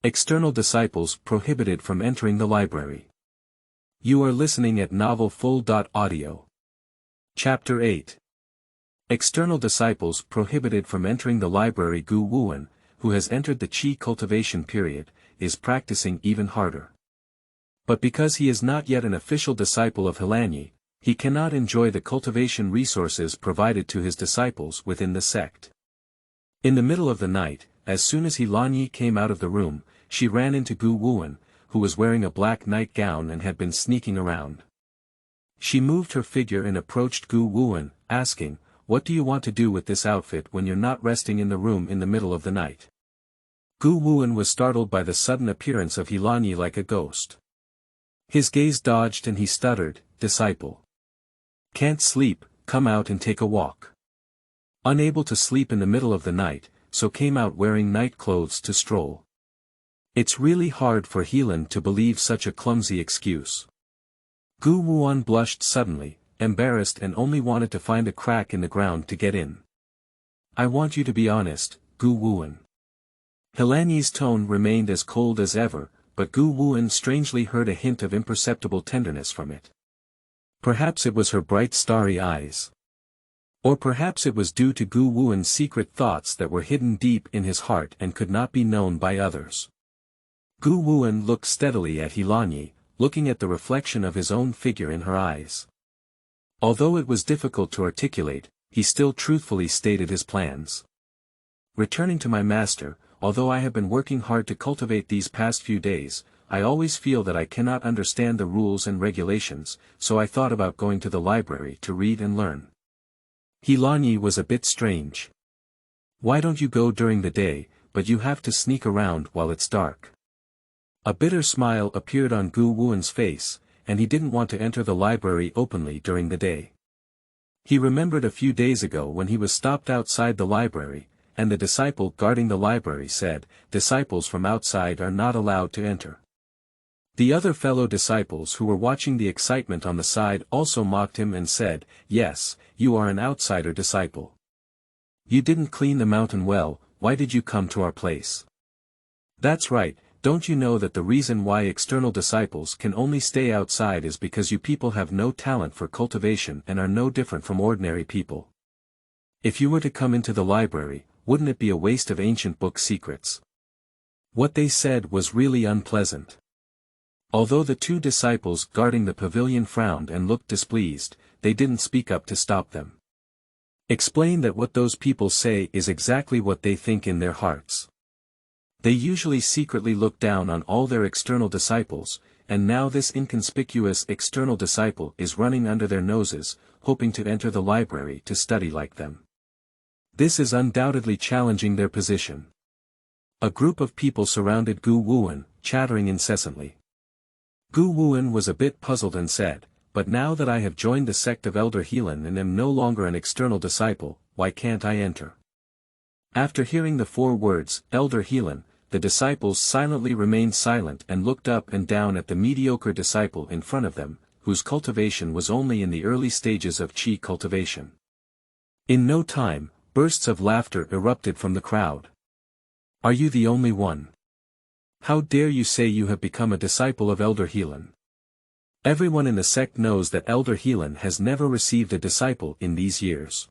External disciples prohibited from entering the library. You are listening at novelfull.audio. Chapter 8. External disciples prohibited from entering the library. Gu Wuan, who has entered the qi cultivation period, is practicing even harder. But because he is not yet an official disciple of He Lanyi, he cannot enjoy the cultivation resources provided to his disciples within the sect. In the middle of the night, as soon as He Lanyi came out of the room, she ran into Gu Wuan, who was wearing a black nightgown and had been sneaking around. She moved her figure and approached Gu Wuan, asking, What do you want to do with this outfit when you're not resting in the room in the middle of the night? Gu Wuan was startled by the sudden appearance of He Lanyi like a ghost. His gaze dodged and he stuttered, Disciple. Can't sleep, come out and take a walk. Unable to sleep in the middle of the night, so came out wearing night clothes to stroll. It's really hard for He Lan to believe such a clumsy excuse. Gu Wuan blushed suddenly, embarrassed, and only wanted to find a crack in the ground to get in. I want you to be honest, Gu Wuan. He Lanyi's tone remained as cold as ever, but Gu Wuan strangely heard a hint of imperceptible tenderness from it. Perhaps it was her bright starry eyes. Or perhaps it was due to Gu Wuan's secret thoughts that were hidden deep in his heart and could not be known by others. Gu Wuan looked steadily at He Lanyi, looking at the reflection of his own figure in her eyes. Although it was difficult to articulate, he still truthfully stated his plans. Returning to my master, although I have been working hard to cultivate these past few days, I always feel that I cannot understand the rules and regulations, so I thought about going to the library to read and learn. He Lanyi was a bit strange. Why don't you go during the day, but you have to sneak around while it's dark? A bitter smile appeared on Gu Wuan's face, and he didn't want to enter the library openly during the day. He remembered a few days ago when he was stopped outside the library, and the disciple guarding the library said, "Disciples from outside are not allowed to enter." The other fellow disciples who were watching the excitement on the side also mocked him and said, "Yes, you are an outsider disciple. You didn't clean the mountain well, why did you come to our place?" That's right, don't you know that the reason why external disciples can only stay outside is because you people have no talent for cultivation and are no different from ordinary people. If you were to come into the library, wouldn't it be a waste of ancient book secrets? What they said was really unpleasant. Although the two disciples guarding the pavilion frowned and looked displeased, they didn't speak up to stop them. Explain that what those people say is exactly what they think in their hearts. They usually secretly look down on all their external disciples, and now this inconspicuous external disciple is running under their noses, hoping to enter the library to study like them. This is undoubtedly challenging their position. A group of people surrounded Gu Wuan, chattering incessantly. Gu Wuan was a bit puzzled and said, "But now that I have joined the sect of Elder He Lan and am no longer an external disciple, why can't I enter?" After hearing the 4 words, Elder He Lan, the disciples silently remained silent and looked up and down at the mediocre disciple in front of them, whose cultivation was only in the early stages of qi cultivation. In no time, bursts of laughter erupted from the crowd. "Are you the only one? How dare you say you have become a disciple of Elder He Lan? Everyone in the sect knows that Elder He Lan has never received a disciple in these years.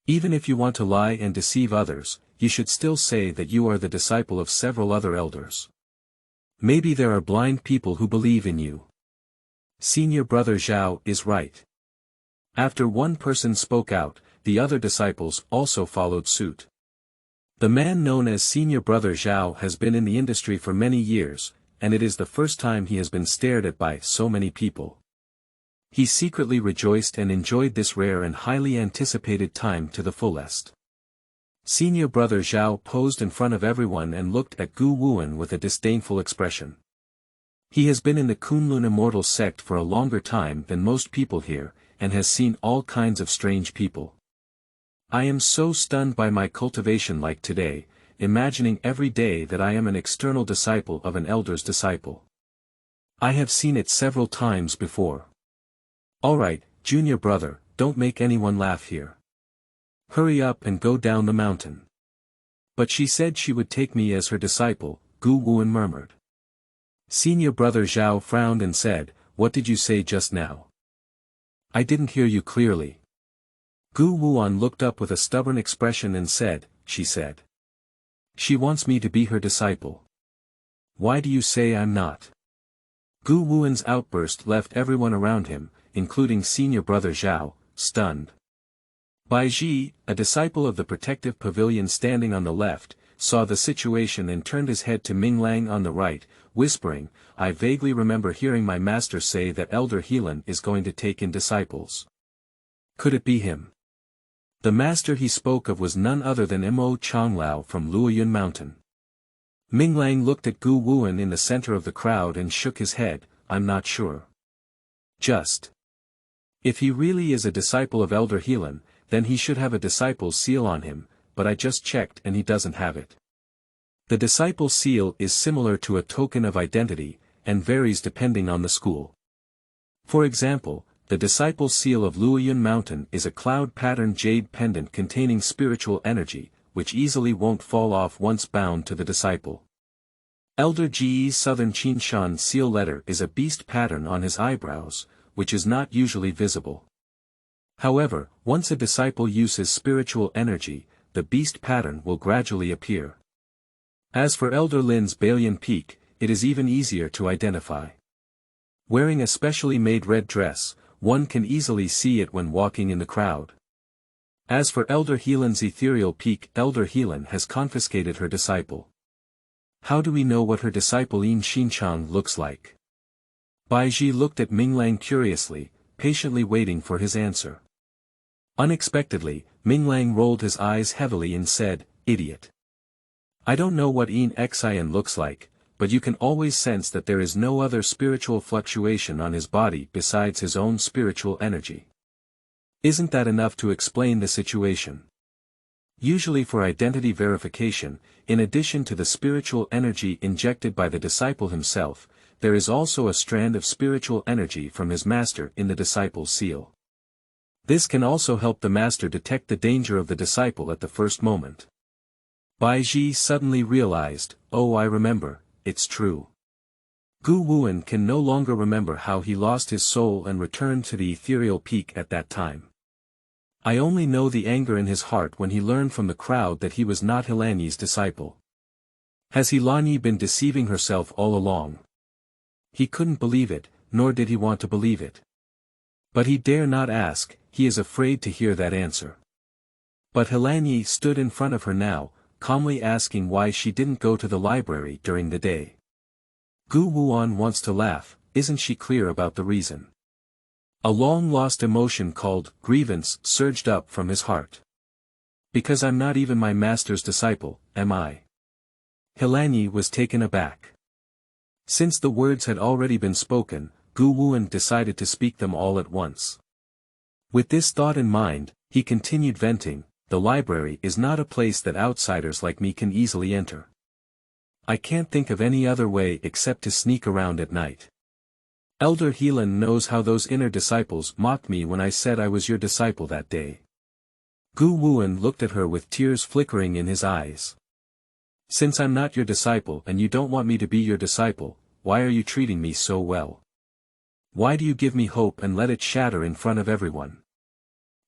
Even if you want to lie and deceive others, you should still say that you are the disciple of several other elders. Maybe there are blind people who believe in you. Senior brother Zhao is right." After one person spoke out, the other disciples also followed suit. The man known as Senior Brother Zhao has been in the industry for many years, and it is the first time he has been stared at by so many people. He secretly rejoiced and enjoyed this rare and highly anticipated time to the fullest. Senior Brother Zhao posed in front of everyone and looked at Gu Wuan with a disdainful expression. He has been in the Kunlun Immortal sect for a longer time than most people here, and has seen all kinds of strange people. I am so stunned by my cultivation like today, imagining every day that I am an external disciple of an elder's disciple. I have seen it several times before. Alright, junior brother, don't make anyone laugh here. Hurry up and go down the mountain. But she said she would take me as her disciple, Gu Wuan murmured. Senior brother Zhao frowned and said, "What did you say just now? I didn't hear you clearly." Gu Wuan looked up with a stubborn expression and said, "She said. She wants me to be her disciple. Why do you say I'm not?" Gu Wuan's outburst left everyone around him, including senior brother Zhao, stunned. Bai Zhi, a disciple of the protective pavilion standing on the left, saw the situation and turned his head to Ming Lang on the right, whispering, "I vaguely remember hearing my master say that Elder He Lan is going to take in disciples. Could it be him?" The master he spoke of was none other than Mo Changlao from Luoyun Mountain. Ming Lang looked at Gu Wuan in the center of the crowd and shook his head, "I'm not sure. Just. If he really is a disciple of Elder He Lan, then he should have a disciple's seal on him, but I just checked and he doesn't have it. The disciple seal is similar to a token of identity, and varies depending on the school. For example, the disciple seal of Luoyun Mountain is a cloud-patterned jade pendant containing spiritual energy, which easily won't fall off once bound to the disciple. Elder Ji's Southern Qinshan seal letter is a beast pattern on his eyebrows, which is not usually visible. However, once a disciple uses spiritual energy, the beast pattern will gradually appear. As for Elder Lin's Balian Peak, it is even easier to identify. Wearing a specially made red dress, one can easily see it when walking in the crowd. As for Elder He Lanyi's ethereal peak, Elder He Lanyi has confiscated her disciple. How do we know what her disciple Yin Xinchang looks like? Bai Zhi looked at Ming Lang curiously, patiently waiting for his answer. Unexpectedly, Ming Lang rolled his eyes heavily and said, "Idiot. I don't know what Yin Xian looks like, but you can always sense that there is no other spiritual fluctuation on his body besides his own spiritual energy. Isn't that enough to explain the situation?" Usually for identity verification, in addition to the spiritual energy injected by the disciple himself, there is also a strand of spiritual energy from his master in the disciple's seal. This can also help the master detect the danger of the disciple at the first moment. Bai Zhi suddenly realized, "Oh, I remember, it's true." Gu Wuan can no longer remember how he lost his soul and returned to the ethereal peak at that time. I only know the anger in his heart when he learned from the crowd that he was not He Lanyi's disciple. Has He Lanyi been deceiving herself all along? He couldn't believe it, nor did he want to believe it. But he dare not ask, he is afraid to hear that answer. But He Lanyi stood in front of her now, calmly asking why she didn't go to the library during the day. Gu Wuan wants to laugh, isn't she clear about the reason? A long-lost emotion called grievance surged up from his heart. Because I'm not even my master's disciple, am I? He Lanyi was taken aback. Since the words had already been spoken, Gu Wuan decided to speak them all at once. With this thought in mind, he continued venting, "The library is not a place that outsiders like me can easily enter. I can't think of any other way except to sneak around at night. Elder He Lanyi knows how those inner disciples mocked me when I said I was your disciple that day." Gu Wuan looked at her with tears flickering in his eyes. "Since I'm not your disciple and you don't want me to be your disciple, why are you treating me so well? Why do you give me hope and let it shatter in front of everyone?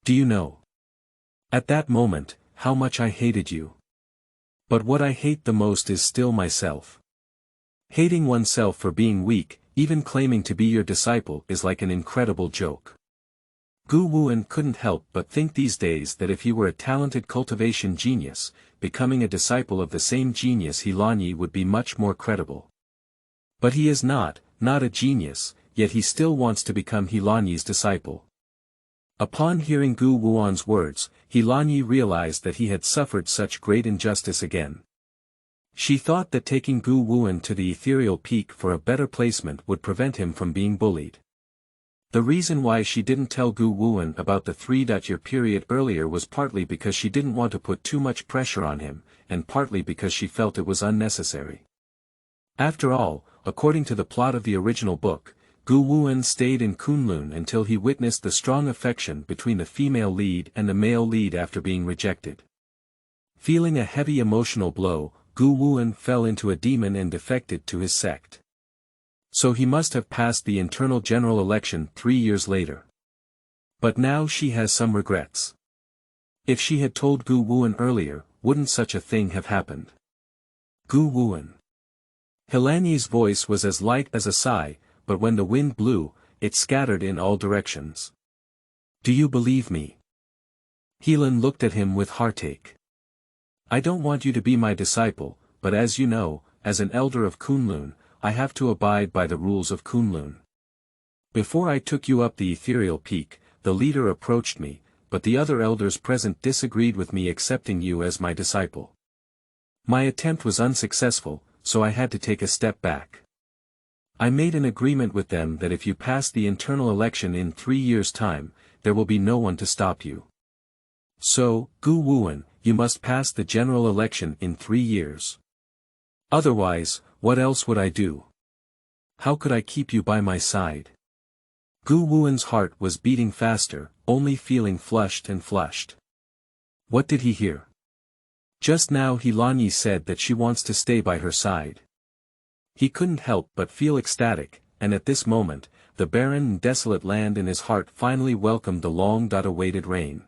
Do you know, at that moment, how much I hated you? But what I hate the most is still myself. Hating oneself for being weak, even claiming to be your disciple is like an incredible joke." Gu Wuan couldn't help but think these days that if he were a talented cultivation genius, becoming a disciple of the same genius He Lanyi would be much more credible. But he is not a genius, yet he still wants to become He Lanyi's disciple. Upon hearing Gu Wuan's words, He Lanyi realized that he had suffered such great injustice again. She thought that taking Gu Wuan to the ethereal peak for a better placement would prevent him from being bullied. The reason why she didn't tell Gu Wuan about the 3-year period earlier was partly because she didn't want to put too much pressure on him, and partly because she felt it was unnecessary. After all, according to the plot of the original book, Gu Wuan stayed in Kunlun until he witnessed the strong affection between the female lead and the male lead after being rejected. Feeling a heavy emotional blow, Gu Wuan fell into a demon and defected to his sect. So he must have passed the internal general election 3 years later. But now she has some regrets. If she had told Gu Wuan earlier, wouldn't such a thing have happened? Gu Wuan. He Lanyi's voice was as light as a sigh, but when the wind blew, it scattered in all directions. "Do you believe me?" He Lanyi looked at him with heartache. "I don't want you to be my disciple, but as you know, as an elder of Kunlun, I have to abide by the rules of Kunlun. Before I took you up the ethereal peak, the leader approached me, but the other elders present disagreed with me accepting you as my disciple. My attempt was unsuccessful, so I had to take a step back. I made an agreement with them that if you pass the internal election in 3 years' time, there will be no one to stop you. So, Gu Wuan, you must pass the general election in 3 years. Otherwise, what else would I do? How could I keep you by my side? Gu Wuan's heart was beating faster, only feeling flushed and flushed. What did he hear? Just now He Lanyi said that she wants to stay by her side. He couldn't help but feel ecstatic, and at this moment, the barren and desolate land in his heart finally welcomed the long-awaited rain.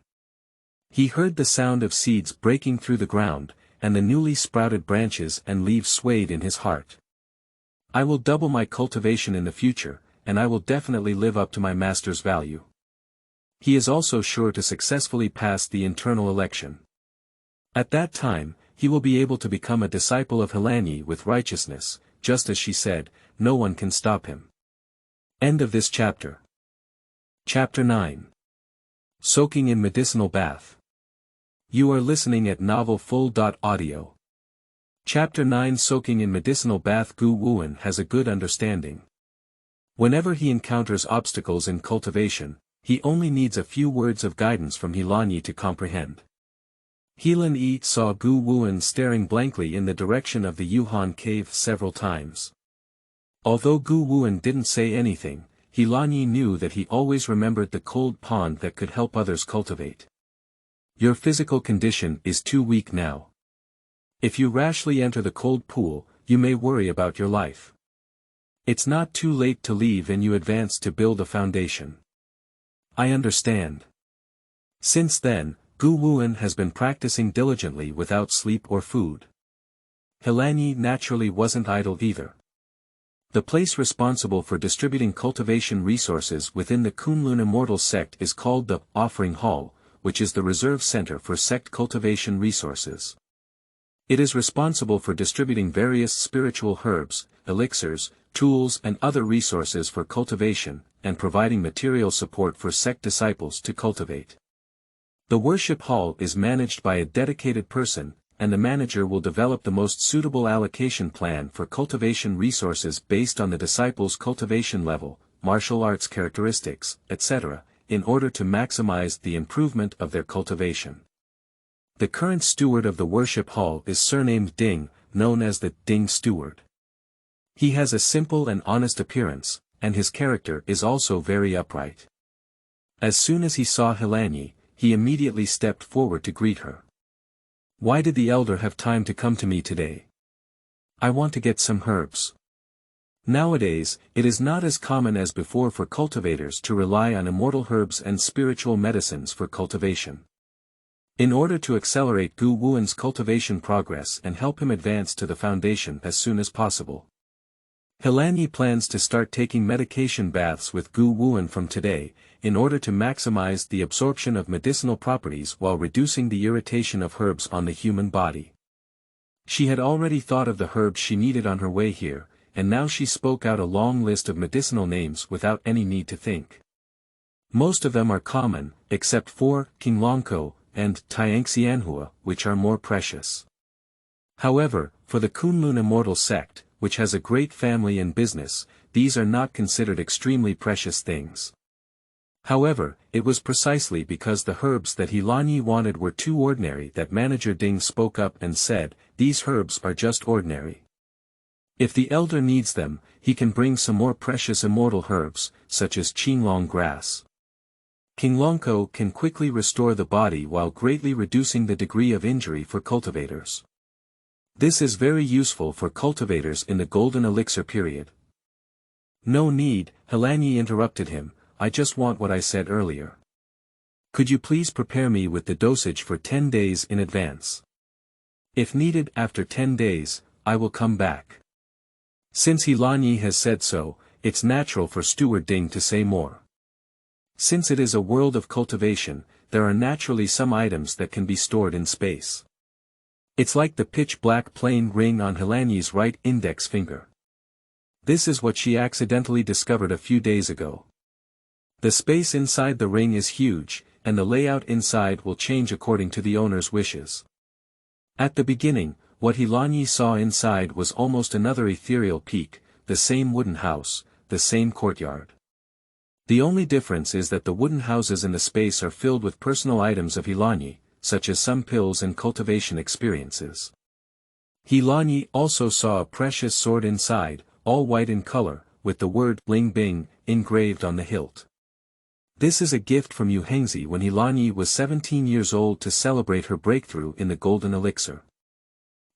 He heard the sound of seeds breaking through the ground, and the newly sprouted branches and leaves swayed in his heart. I will double my cultivation in the future, and I will definitely live up to my master's value. He is also sure to successfully pass the internal election. At that time, he will be able to become a disciple of He Lanyi with righteousness, just as she said, no one can stop him. End of this chapter. Chapter 9. Soaking in Medicinal Bath. You are listening at novelfull.audio. Chapter 9. Soaking in Medicinal Bath. Gu Wuan has a good understanding. Whenever he encounters obstacles in cultivation, he only needs a few words of guidance from He Lanyi to comprehend. He Lanyi saw Gu Wuan staring blankly in the direction of the Yuhan cave several times. Although Gu Wuan didn't say anything, He Lanyi knew that he always remembered the cold pond that could help others cultivate. Your physical condition is too weak now. If you rashly enter the cold pool, you may worry about your life. It's not too late to leave and you advance to build a foundation. I understand. Since then, Gu Wuan has been practicing diligently without sleep or food. He Lanyi naturally wasn't idle either. The place responsible for distributing cultivation resources within the Kunlun Immortal Sect is called the Offering Hall, which is the reserve center for sect cultivation resources. It is responsible for distributing various spiritual herbs, elixirs, tools and other resources for cultivation, and providing material support for sect disciples to cultivate. The worship hall is managed by a dedicated person, and the manager will develop the most suitable allocation plan for cultivation resources based on the disciples' cultivation level, martial arts characteristics, etc., in order to maximize the improvement of their cultivation. The current steward of the worship hall is surnamed Ding, known as the Ding Steward. He has a simple and honest appearance, and his character is also very upright. As soon as he saw He Lanyi, he immediately stepped forward to greet her. Why did the elder have time to come to me today? I want to get some herbs. Nowadays, it is not as common as before for cultivators to rely on immortal herbs and spiritual medicines for cultivation. In order to accelerate Gu Wuan's cultivation progress and help him advance to the foundation as soon as possible, He Lanyi plans to start taking medication baths with Gu Wuan from today, in order to maximize the absorption of medicinal properties while reducing the irritation of herbs on the human body. She had already thought of the herbs she needed on her way here, and now she spoke out a long list of medicinal names without any need to think. Most of them are common, except for Qinglongko and Tiangxianhua, which are more precious. However, for the Kunlun Immortal Sect, which has a great family and business, these are not considered extremely precious things. However, it was precisely because the herbs that He Lanyi wanted were too ordinary that Manager Ding spoke up and said, these herbs are just ordinary. If the elder needs them, he can bring some more precious immortal herbs, such as Qinglong grass. Qinglongko can quickly restore the body while greatly reducing the degree of injury for cultivators. This is very useful for cultivators in the golden elixir period. No need, He Lanyi interrupted him, I just want what I said earlier. Could you please prepare me with the dosage for 10 days in advance? If needed after 10 days, I will come back. Since He Lanyi has said so, it's natural for Steward Ding to say more. Since it is a world of cultivation, there are naturally some items that can be stored in space. It's like the pitch-black plain ring on He Lanyi's right index finger. This is what she accidentally discovered a few days ago. The space inside the ring is huge, and the layout inside will change according to the owner's wishes. At the beginning, what He Lanyi saw inside was almost another ethereal peak, the same wooden house, the same courtyard. The only difference is that the wooden houses in the space are filled with personal items of He Lanyi, such as some pills and cultivation experiences. He Lanyi also saw a precious sword inside, all white in color, with the word Ling Bing engraved on the hilt. This is a gift from Yu Hengzi when He Lanyi was 17 years old to celebrate her breakthrough in the golden elixir.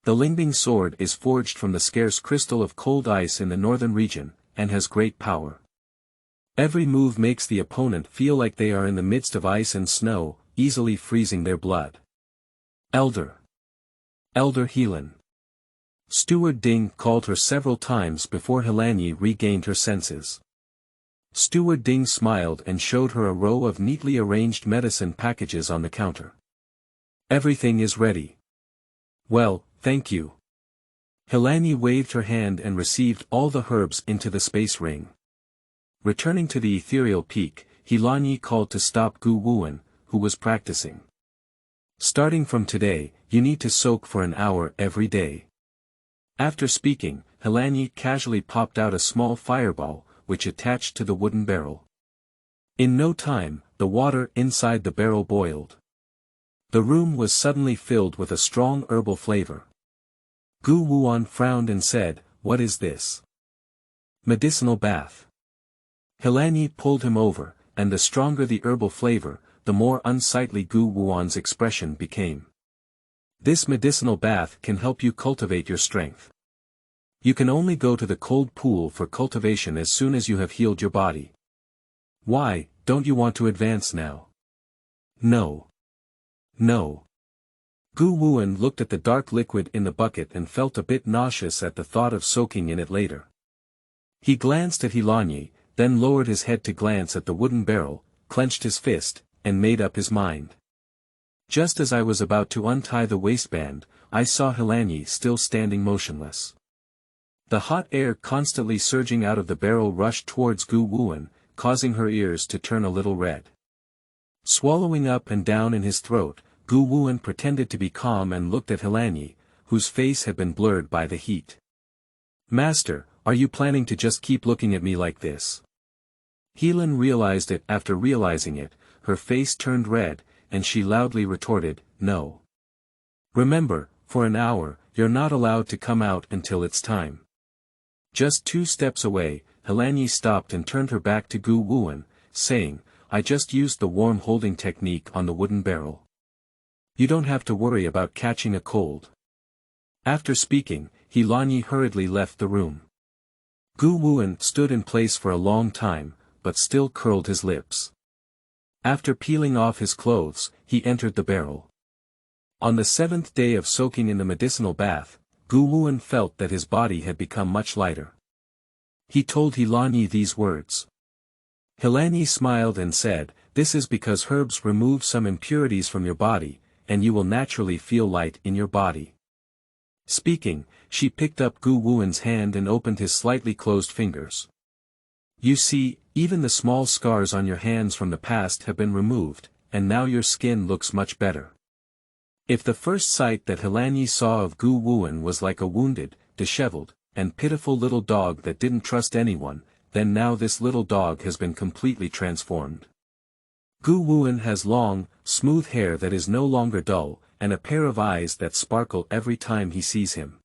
The Lingbing sword is forged from the scarce crystal of cold ice in the northern region, and has great power. Every move makes the opponent feel like they are in the midst of ice and snow, easily freezing their blood. Elder Helan. Steward Ding called her several times before He Lanyi regained her senses. Steward Ding smiled and showed her a row of neatly arranged medicine packages on the counter. Everything is ready. Well, thank you. He Lanyi waved her hand and received all the herbs into the space ring. Returning to the ethereal peak, He Lanyi called to stop Gu Wuan, who was practicing. Starting from today, you need to soak for an hour every day. After speaking, He Lanyi casually popped out a small fireball, which attached to the wooden barrel. In no time, the water inside the barrel boiled. The room was suddenly filled with a strong herbal flavor. Gu Wuan frowned and said, "What is this?" "Medicinal bath." He Lanyi pulled him over, and the stronger the herbal flavor, the more unsightly Gu Wuan's expression became. "This medicinal bath can help you cultivate your strength. You can only go to the cold pool for cultivation as soon as you have healed your body. Why, don't you want to advance now?" No. Gu Wuan looked at the dark liquid in the bucket and felt a bit nauseous at the thought of soaking in it later. He glanced at He Lanyi, then lowered his head to glance at the wooden barrel, clenched his fist, and made up his mind. Just as I was about to untie the waistband, I saw He Lanyi still standing motionless. The hot air constantly surging out of the barrel rushed towards Gu Wuan, causing her ears to turn a little red. Swallowing up and down in his throat, Gu Wuan pretended to be calm and looked at He Lanyi, whose face had been blurred by the heat. "Master, are you planning to just keep looking at me like this?" Helan realized it. After realizing it, her face turned red, and she loudly retorted, "No. Remember, for an hour, you're not allowed to come out until it's time." Just 2 steps away, He Lanyi stopped and turned her back to Gu Wuan, saying, "I just used the warm holding technique on the wooden barrel. You don't have to worry about catching a cold." After speaking, He Lanyi hurriedly left the room. Gu Wuan stood in place for a long time, but still curled his lips. After peeling off his clothes, he entered the barrel. On the 7th day of soaking in the medicinal bath, Gu Wuan felt that his body had become much lighter. He told He Lanyi these words. He Lanyi smiled and said, "This is because herbs remove some impurities from your body, and you will naturally feel light in your body." Speaking, she picked up Gu Wuan's hand and opened his slightly closed fingers. "You see, even the small scars on your hands from the past have been removed, and now your skin looks much better." If the first sight that He Lanyi saw of Gu Wuan was like a wounded, disheveled, and pitiful little dog that didn't trust anyone, then now this little dog has been completely transformed. Gu Wuan has long, smooth hair that is no longer dull, and a pair of eyes that sparkle every time he sees him.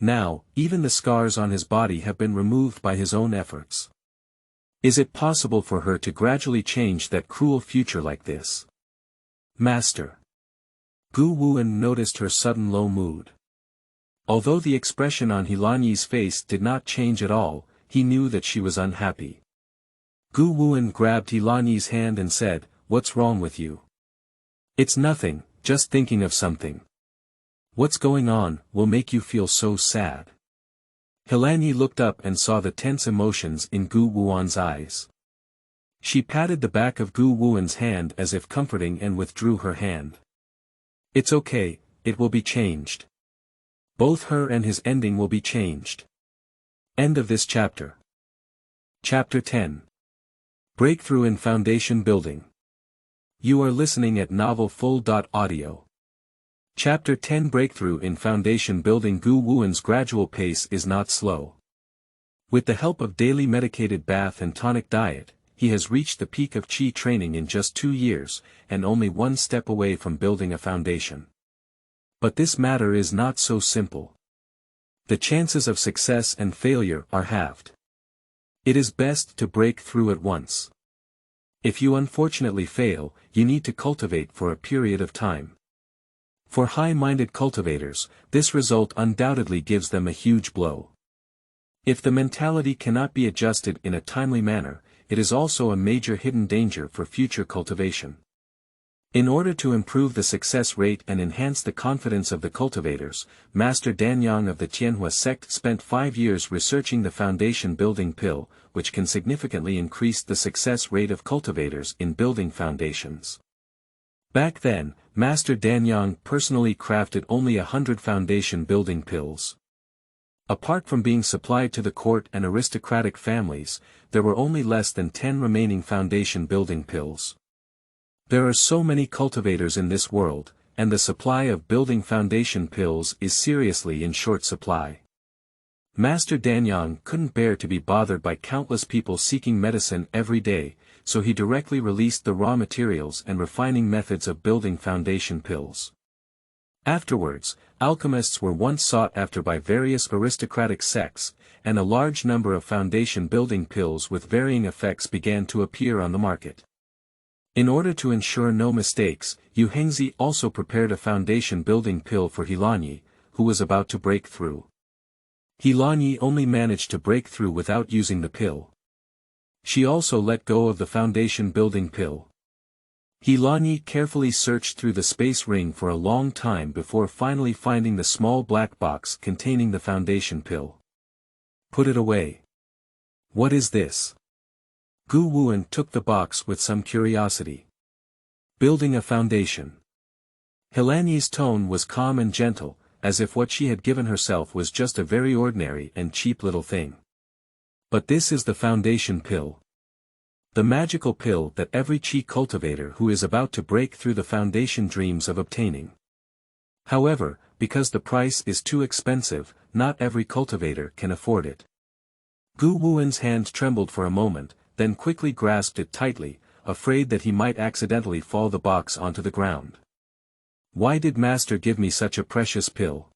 Now, even the scars on his body have been removed by his own efforts. Is it possible for her to gradually change that cruel future like this? Master. Gu Wuan noticed her sudden low mood. Although the expression on He Lanyi's face did not change at all, he knew that she was unhappy. Gu Wuan grabbed He Lanyi's hand and said, "What's wrong with you?" "It's nothing, just thinking of something." "What's going on will make you feel so sad?" He Lanyi looked up and saw the tense emotions in Gu Wuan's eyes. She patted the back of Gu Wuan's hand as if comforting and withdrew her hand. "It's okay, it will be changed. Both her and his ending will be changed." End of this chapter. Chapter 10. Breakthrough in Foundation Building. You are listening at novelfull.audio. Chapter 10. Breakthrough in Foundation Building. Gu Wuan's gradual pace is not slow. With the help of daily medicated bath and tonic diet, he has reached the peak of Qi training in just 2 years, and only one step away from building a foundation. But this matter is not so simple. The chances of success and failure are halved. It is best to break through at once. If you unfortunately fail, you need to cultivate for a period of time. For high-minded cultivators, this result undoubtedly gives them a huge blow. If the mentality cannot be adjusted in a timely manner, it is also a major hidden danger for future cultivation. In order to improve the success rate and enhance the confidence of the cultivators, Master Danyang of the Tianhua sect spent 5 years researching the foundation building pill, which can significantly increase the success rate of cultivators in building foundations. Back then, Master Danyang personally crafted only 100 foundation building pills. Apart from being supplied to the court and aristocratic families, there were only less than 10 remaining foundation building pills. There are so many cultivators in this world, and the supply of building foundation pills is seriously in short supply. Master Danyang couldn't bear to be bothered by countless people seeking medicine every day, so he directly released the raw materials and refining methods of building foundation pills. Afterwards, alchemists were once sought after by various aristocratic sects, and a large number of foundation building pills with varying effects began to appear on the market. In order to ensure no mistakes, Yu Hengzi also prepared a foundation building pill for He Lanyi, who was about to break through. He Lanyi only managed to break through without using the pill. She also let go of the foundation building pill. He Lanyi carefully searched through the space ring for a long time before finally finding the small black box containing the foundation pill. Put it away. What is this? Gu Wuan took the box with some curiosity. Building a foundation. He Lanyi's tone was calm and gentle, as if what she had given herself was just a very ordinary and cheap little thing. But this is the foundation pill. The magical pill that every Qi cultivator who is about to break through the foundation dreams of obtaining. However, because the price is too expensive, not every cultivator can afford it. Gu Wuan's hand trembled for a moment, then quickly grasped it tightly, afraid that he might accidentally fall the box onto the ground. Why did Master give me such a precious pill?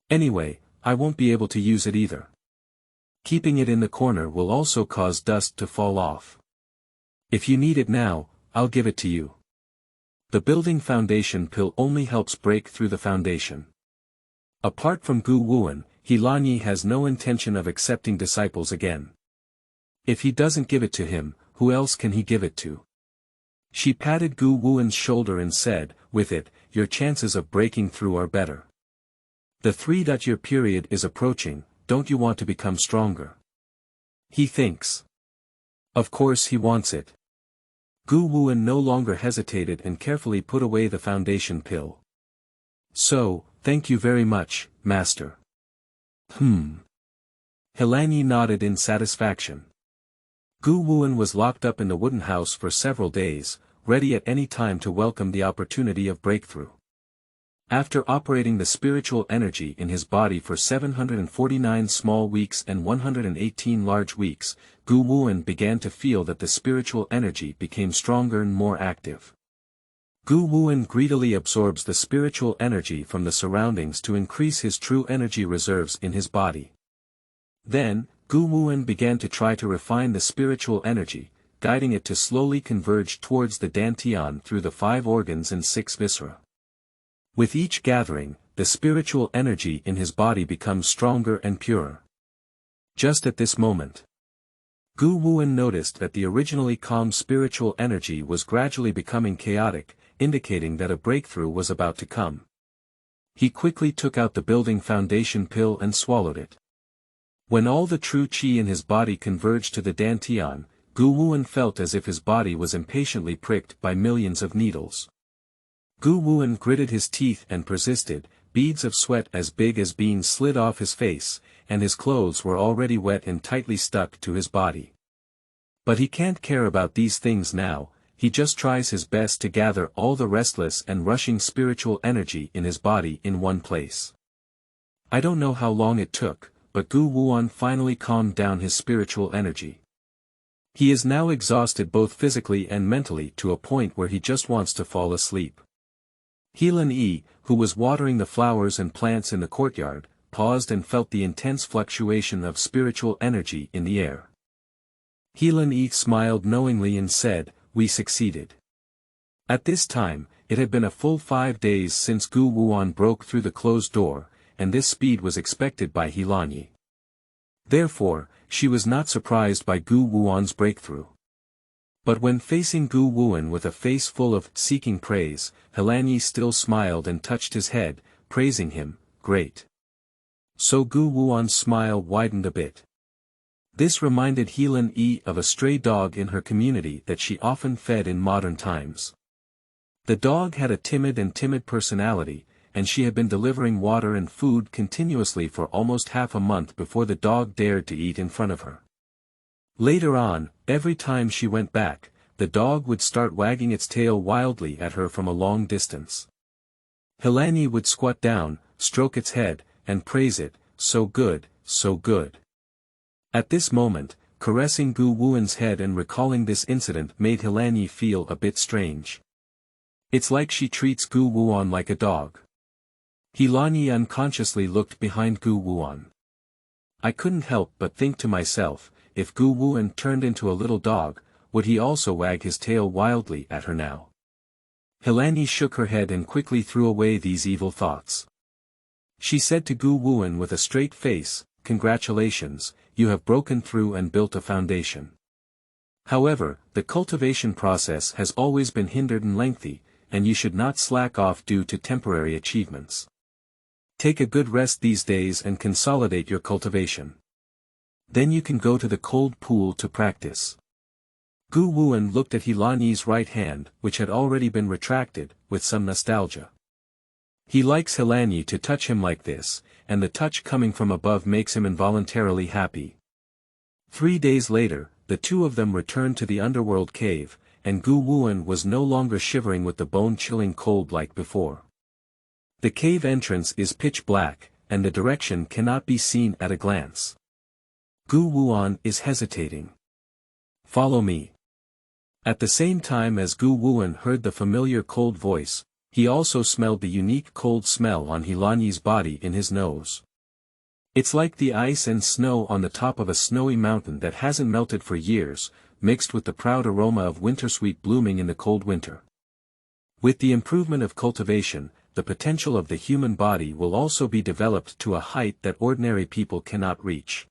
Anyway, I won't be able to use it either. Keeping it in the corner will also cause dust to fall off. If you need it now, I'll give it to you. The building foundation pill only helps break through the foundation. Apart from Gu Wuan, He Lanyi has no intention of accepting disciples again. If he doesn't give it to him, who else can he give it to? She patted Gu Wuan's shoulder and said, with it, your chances of breaking through are better. The 3-year period is approaching, don't you want to become stronger? He thinks. Of course he wants it. Gu Wuan no longer hesitated and carefully put away the foundation pill. So, thank you very much, Master. He Lanyi nodded in satisfaction. Gu Wuan was locked up in the wooden house for several days, ready at any time to welcome the opportunity of breakthrough. After operating the spiritual energy in his body for 749 small weeks and 118 large weeks, Gu Wuan began to feel that the spiritual energy became stronger and more active. Gu Wuan greedily absorbs the spiritual energy from the surroundings to increase his true energy reserves in his body. Then, Gu Wuan began to try to refine the spiritual energy, guiding it to slowly converge towards the Dantian through the 5 organs and 6 viscera. With each gathering, the spiritual energy in his body becomes stronger and purer. Just at this moment, Gu Wuan noticed that the originally calm spiritual energy was gradually becoming chaotic, indicating that a breakthrough was about to come. He quickly took out the building foundation pill and swallowed it. When all the true qi in his body converged to the Dantian, Gu Wuan felt as if his body was impatiently pricked by millions of needles. Gu Wuan gritted his teeth and persisted, beads of sweat as big as beans slid off his face, and his clothes were already wet and tightly stuck to his body. But he can't care about these things now, he just tries his best to gather all the restless and rushing spiritual energy in his body in one place. I don't know how long it took, but Gu Wuan finally calmed down his spiritual energy. He is now exhausted both physically and mentally to a point where he just wants to fall asleep. He Lanyi, who was watering the flowers and plants in the courtyard, paused and felt the intense fluctuation of spiritual energy in the air. He Lanyi smiled knowingly and said, "We succeeded." At this time, it had been a full 5 days since Gu Wuan broke through the closed door, and this speed was expected by He Lanyi. Therefore, she was not surprised by Gu Wuan's breakthrough. But when facing Gu Wuan with a face full of seeking praise, He Lanyi still smiled and touched his head, praising him. "Great." So Gu Wuan's smile widened a bit. This reminded He Lanyi of a stray dog in her community that she often fed in modern times. The dog had a timid personality, and she had been delivering water and food continuously for almost half a month before the dog dared to eat in front of her. Later on, every time she went back, the dog would start wagging its tail wildly at her from a long distance. He Lanyi would squat down, stroke its head, and praise it, "So good, so good." At this moment, caressing Gu Wuan's head and recalling this incident made He Lanyi feel a bit strange. It's like she treats Gu Wuan like a dog. He Lanyi unconsciously looked behind Gu Wuan. I couldn't help but think to myself, if Gu Wuan turned into a little dog, would he also wag his tail wildly at her now? He Lanyi shook her head and quickly threw away these evil thoughts. She said to Gu Wuan with a straight face, "Congratulations, you have broken through and built a foundation. However, the cultivation process has always been hindered and lengthy, and you should not slack off due to temporary achievements. Take a good rest these days and consolidate your cultivation. Then you can go to the cold pool to practice." Gu Wuan looked at He Lanyi's right hand, which had already been retracted, with some nostalgia. He likes He Lanyi to touch him like this, and the touch coming from above makes him involuntarily happy. 3 days later, the two of them returned to the underworld cave, and Gu Wuan was no longer shivering with the bone-chilling cold like before. The cave entrance is pitch black, and the direction cannot be seen at a glance. Gu Wuan is hesitating. "Follow me." At the same time as Gu Wuan heard the familiar cold voice, he also smelled the unique cold smell on He Lanyi's body in his nose. It's like the ice and snow on the top of a snowy mountain that hasn't melted for years, mixed with the proud aroma of wintersweet blooming in the cold winter. With the improvement of cultivation, the potential of the human body will also be developed to a height that ordinary people cannot reach.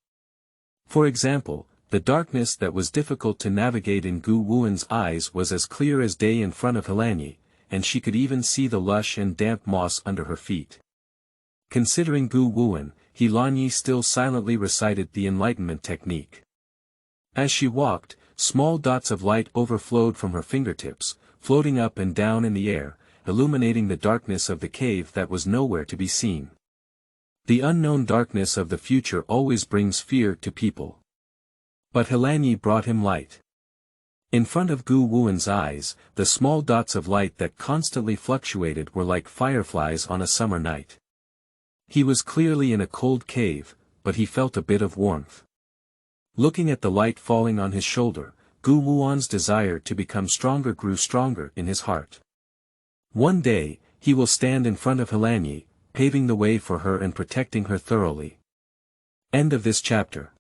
For example, the darkness that was difficult to navigate in Gu Wuan's eyes was as clear as day in front of He Lanyi, and she could even see the lush and damp moss under her feet. Considering Gu Wuan, He Lanyi still silently recited the enlightenment technique. As she walked, small dots of light overflowed from her fingertips, floating up and down in the air, illuminating the darkness of the cave that was nowhere to be seen. The unknown darkness of the future always brings fear to people. But He Lanyi brought him light. In front of Gu Wuan's eyes, the small dots of light that constantly fluctuated were like fireflies on a summer night. He was clearly in a cold cave, but he felt a bit of warmth. Looking at the light falling on his shoulder, Gu Wuan's desire to become stronger grew stronger in his heart. One day, he will stand in front of He Lanyi, paving the way for her and protecting her thoroughly. End of this chapter.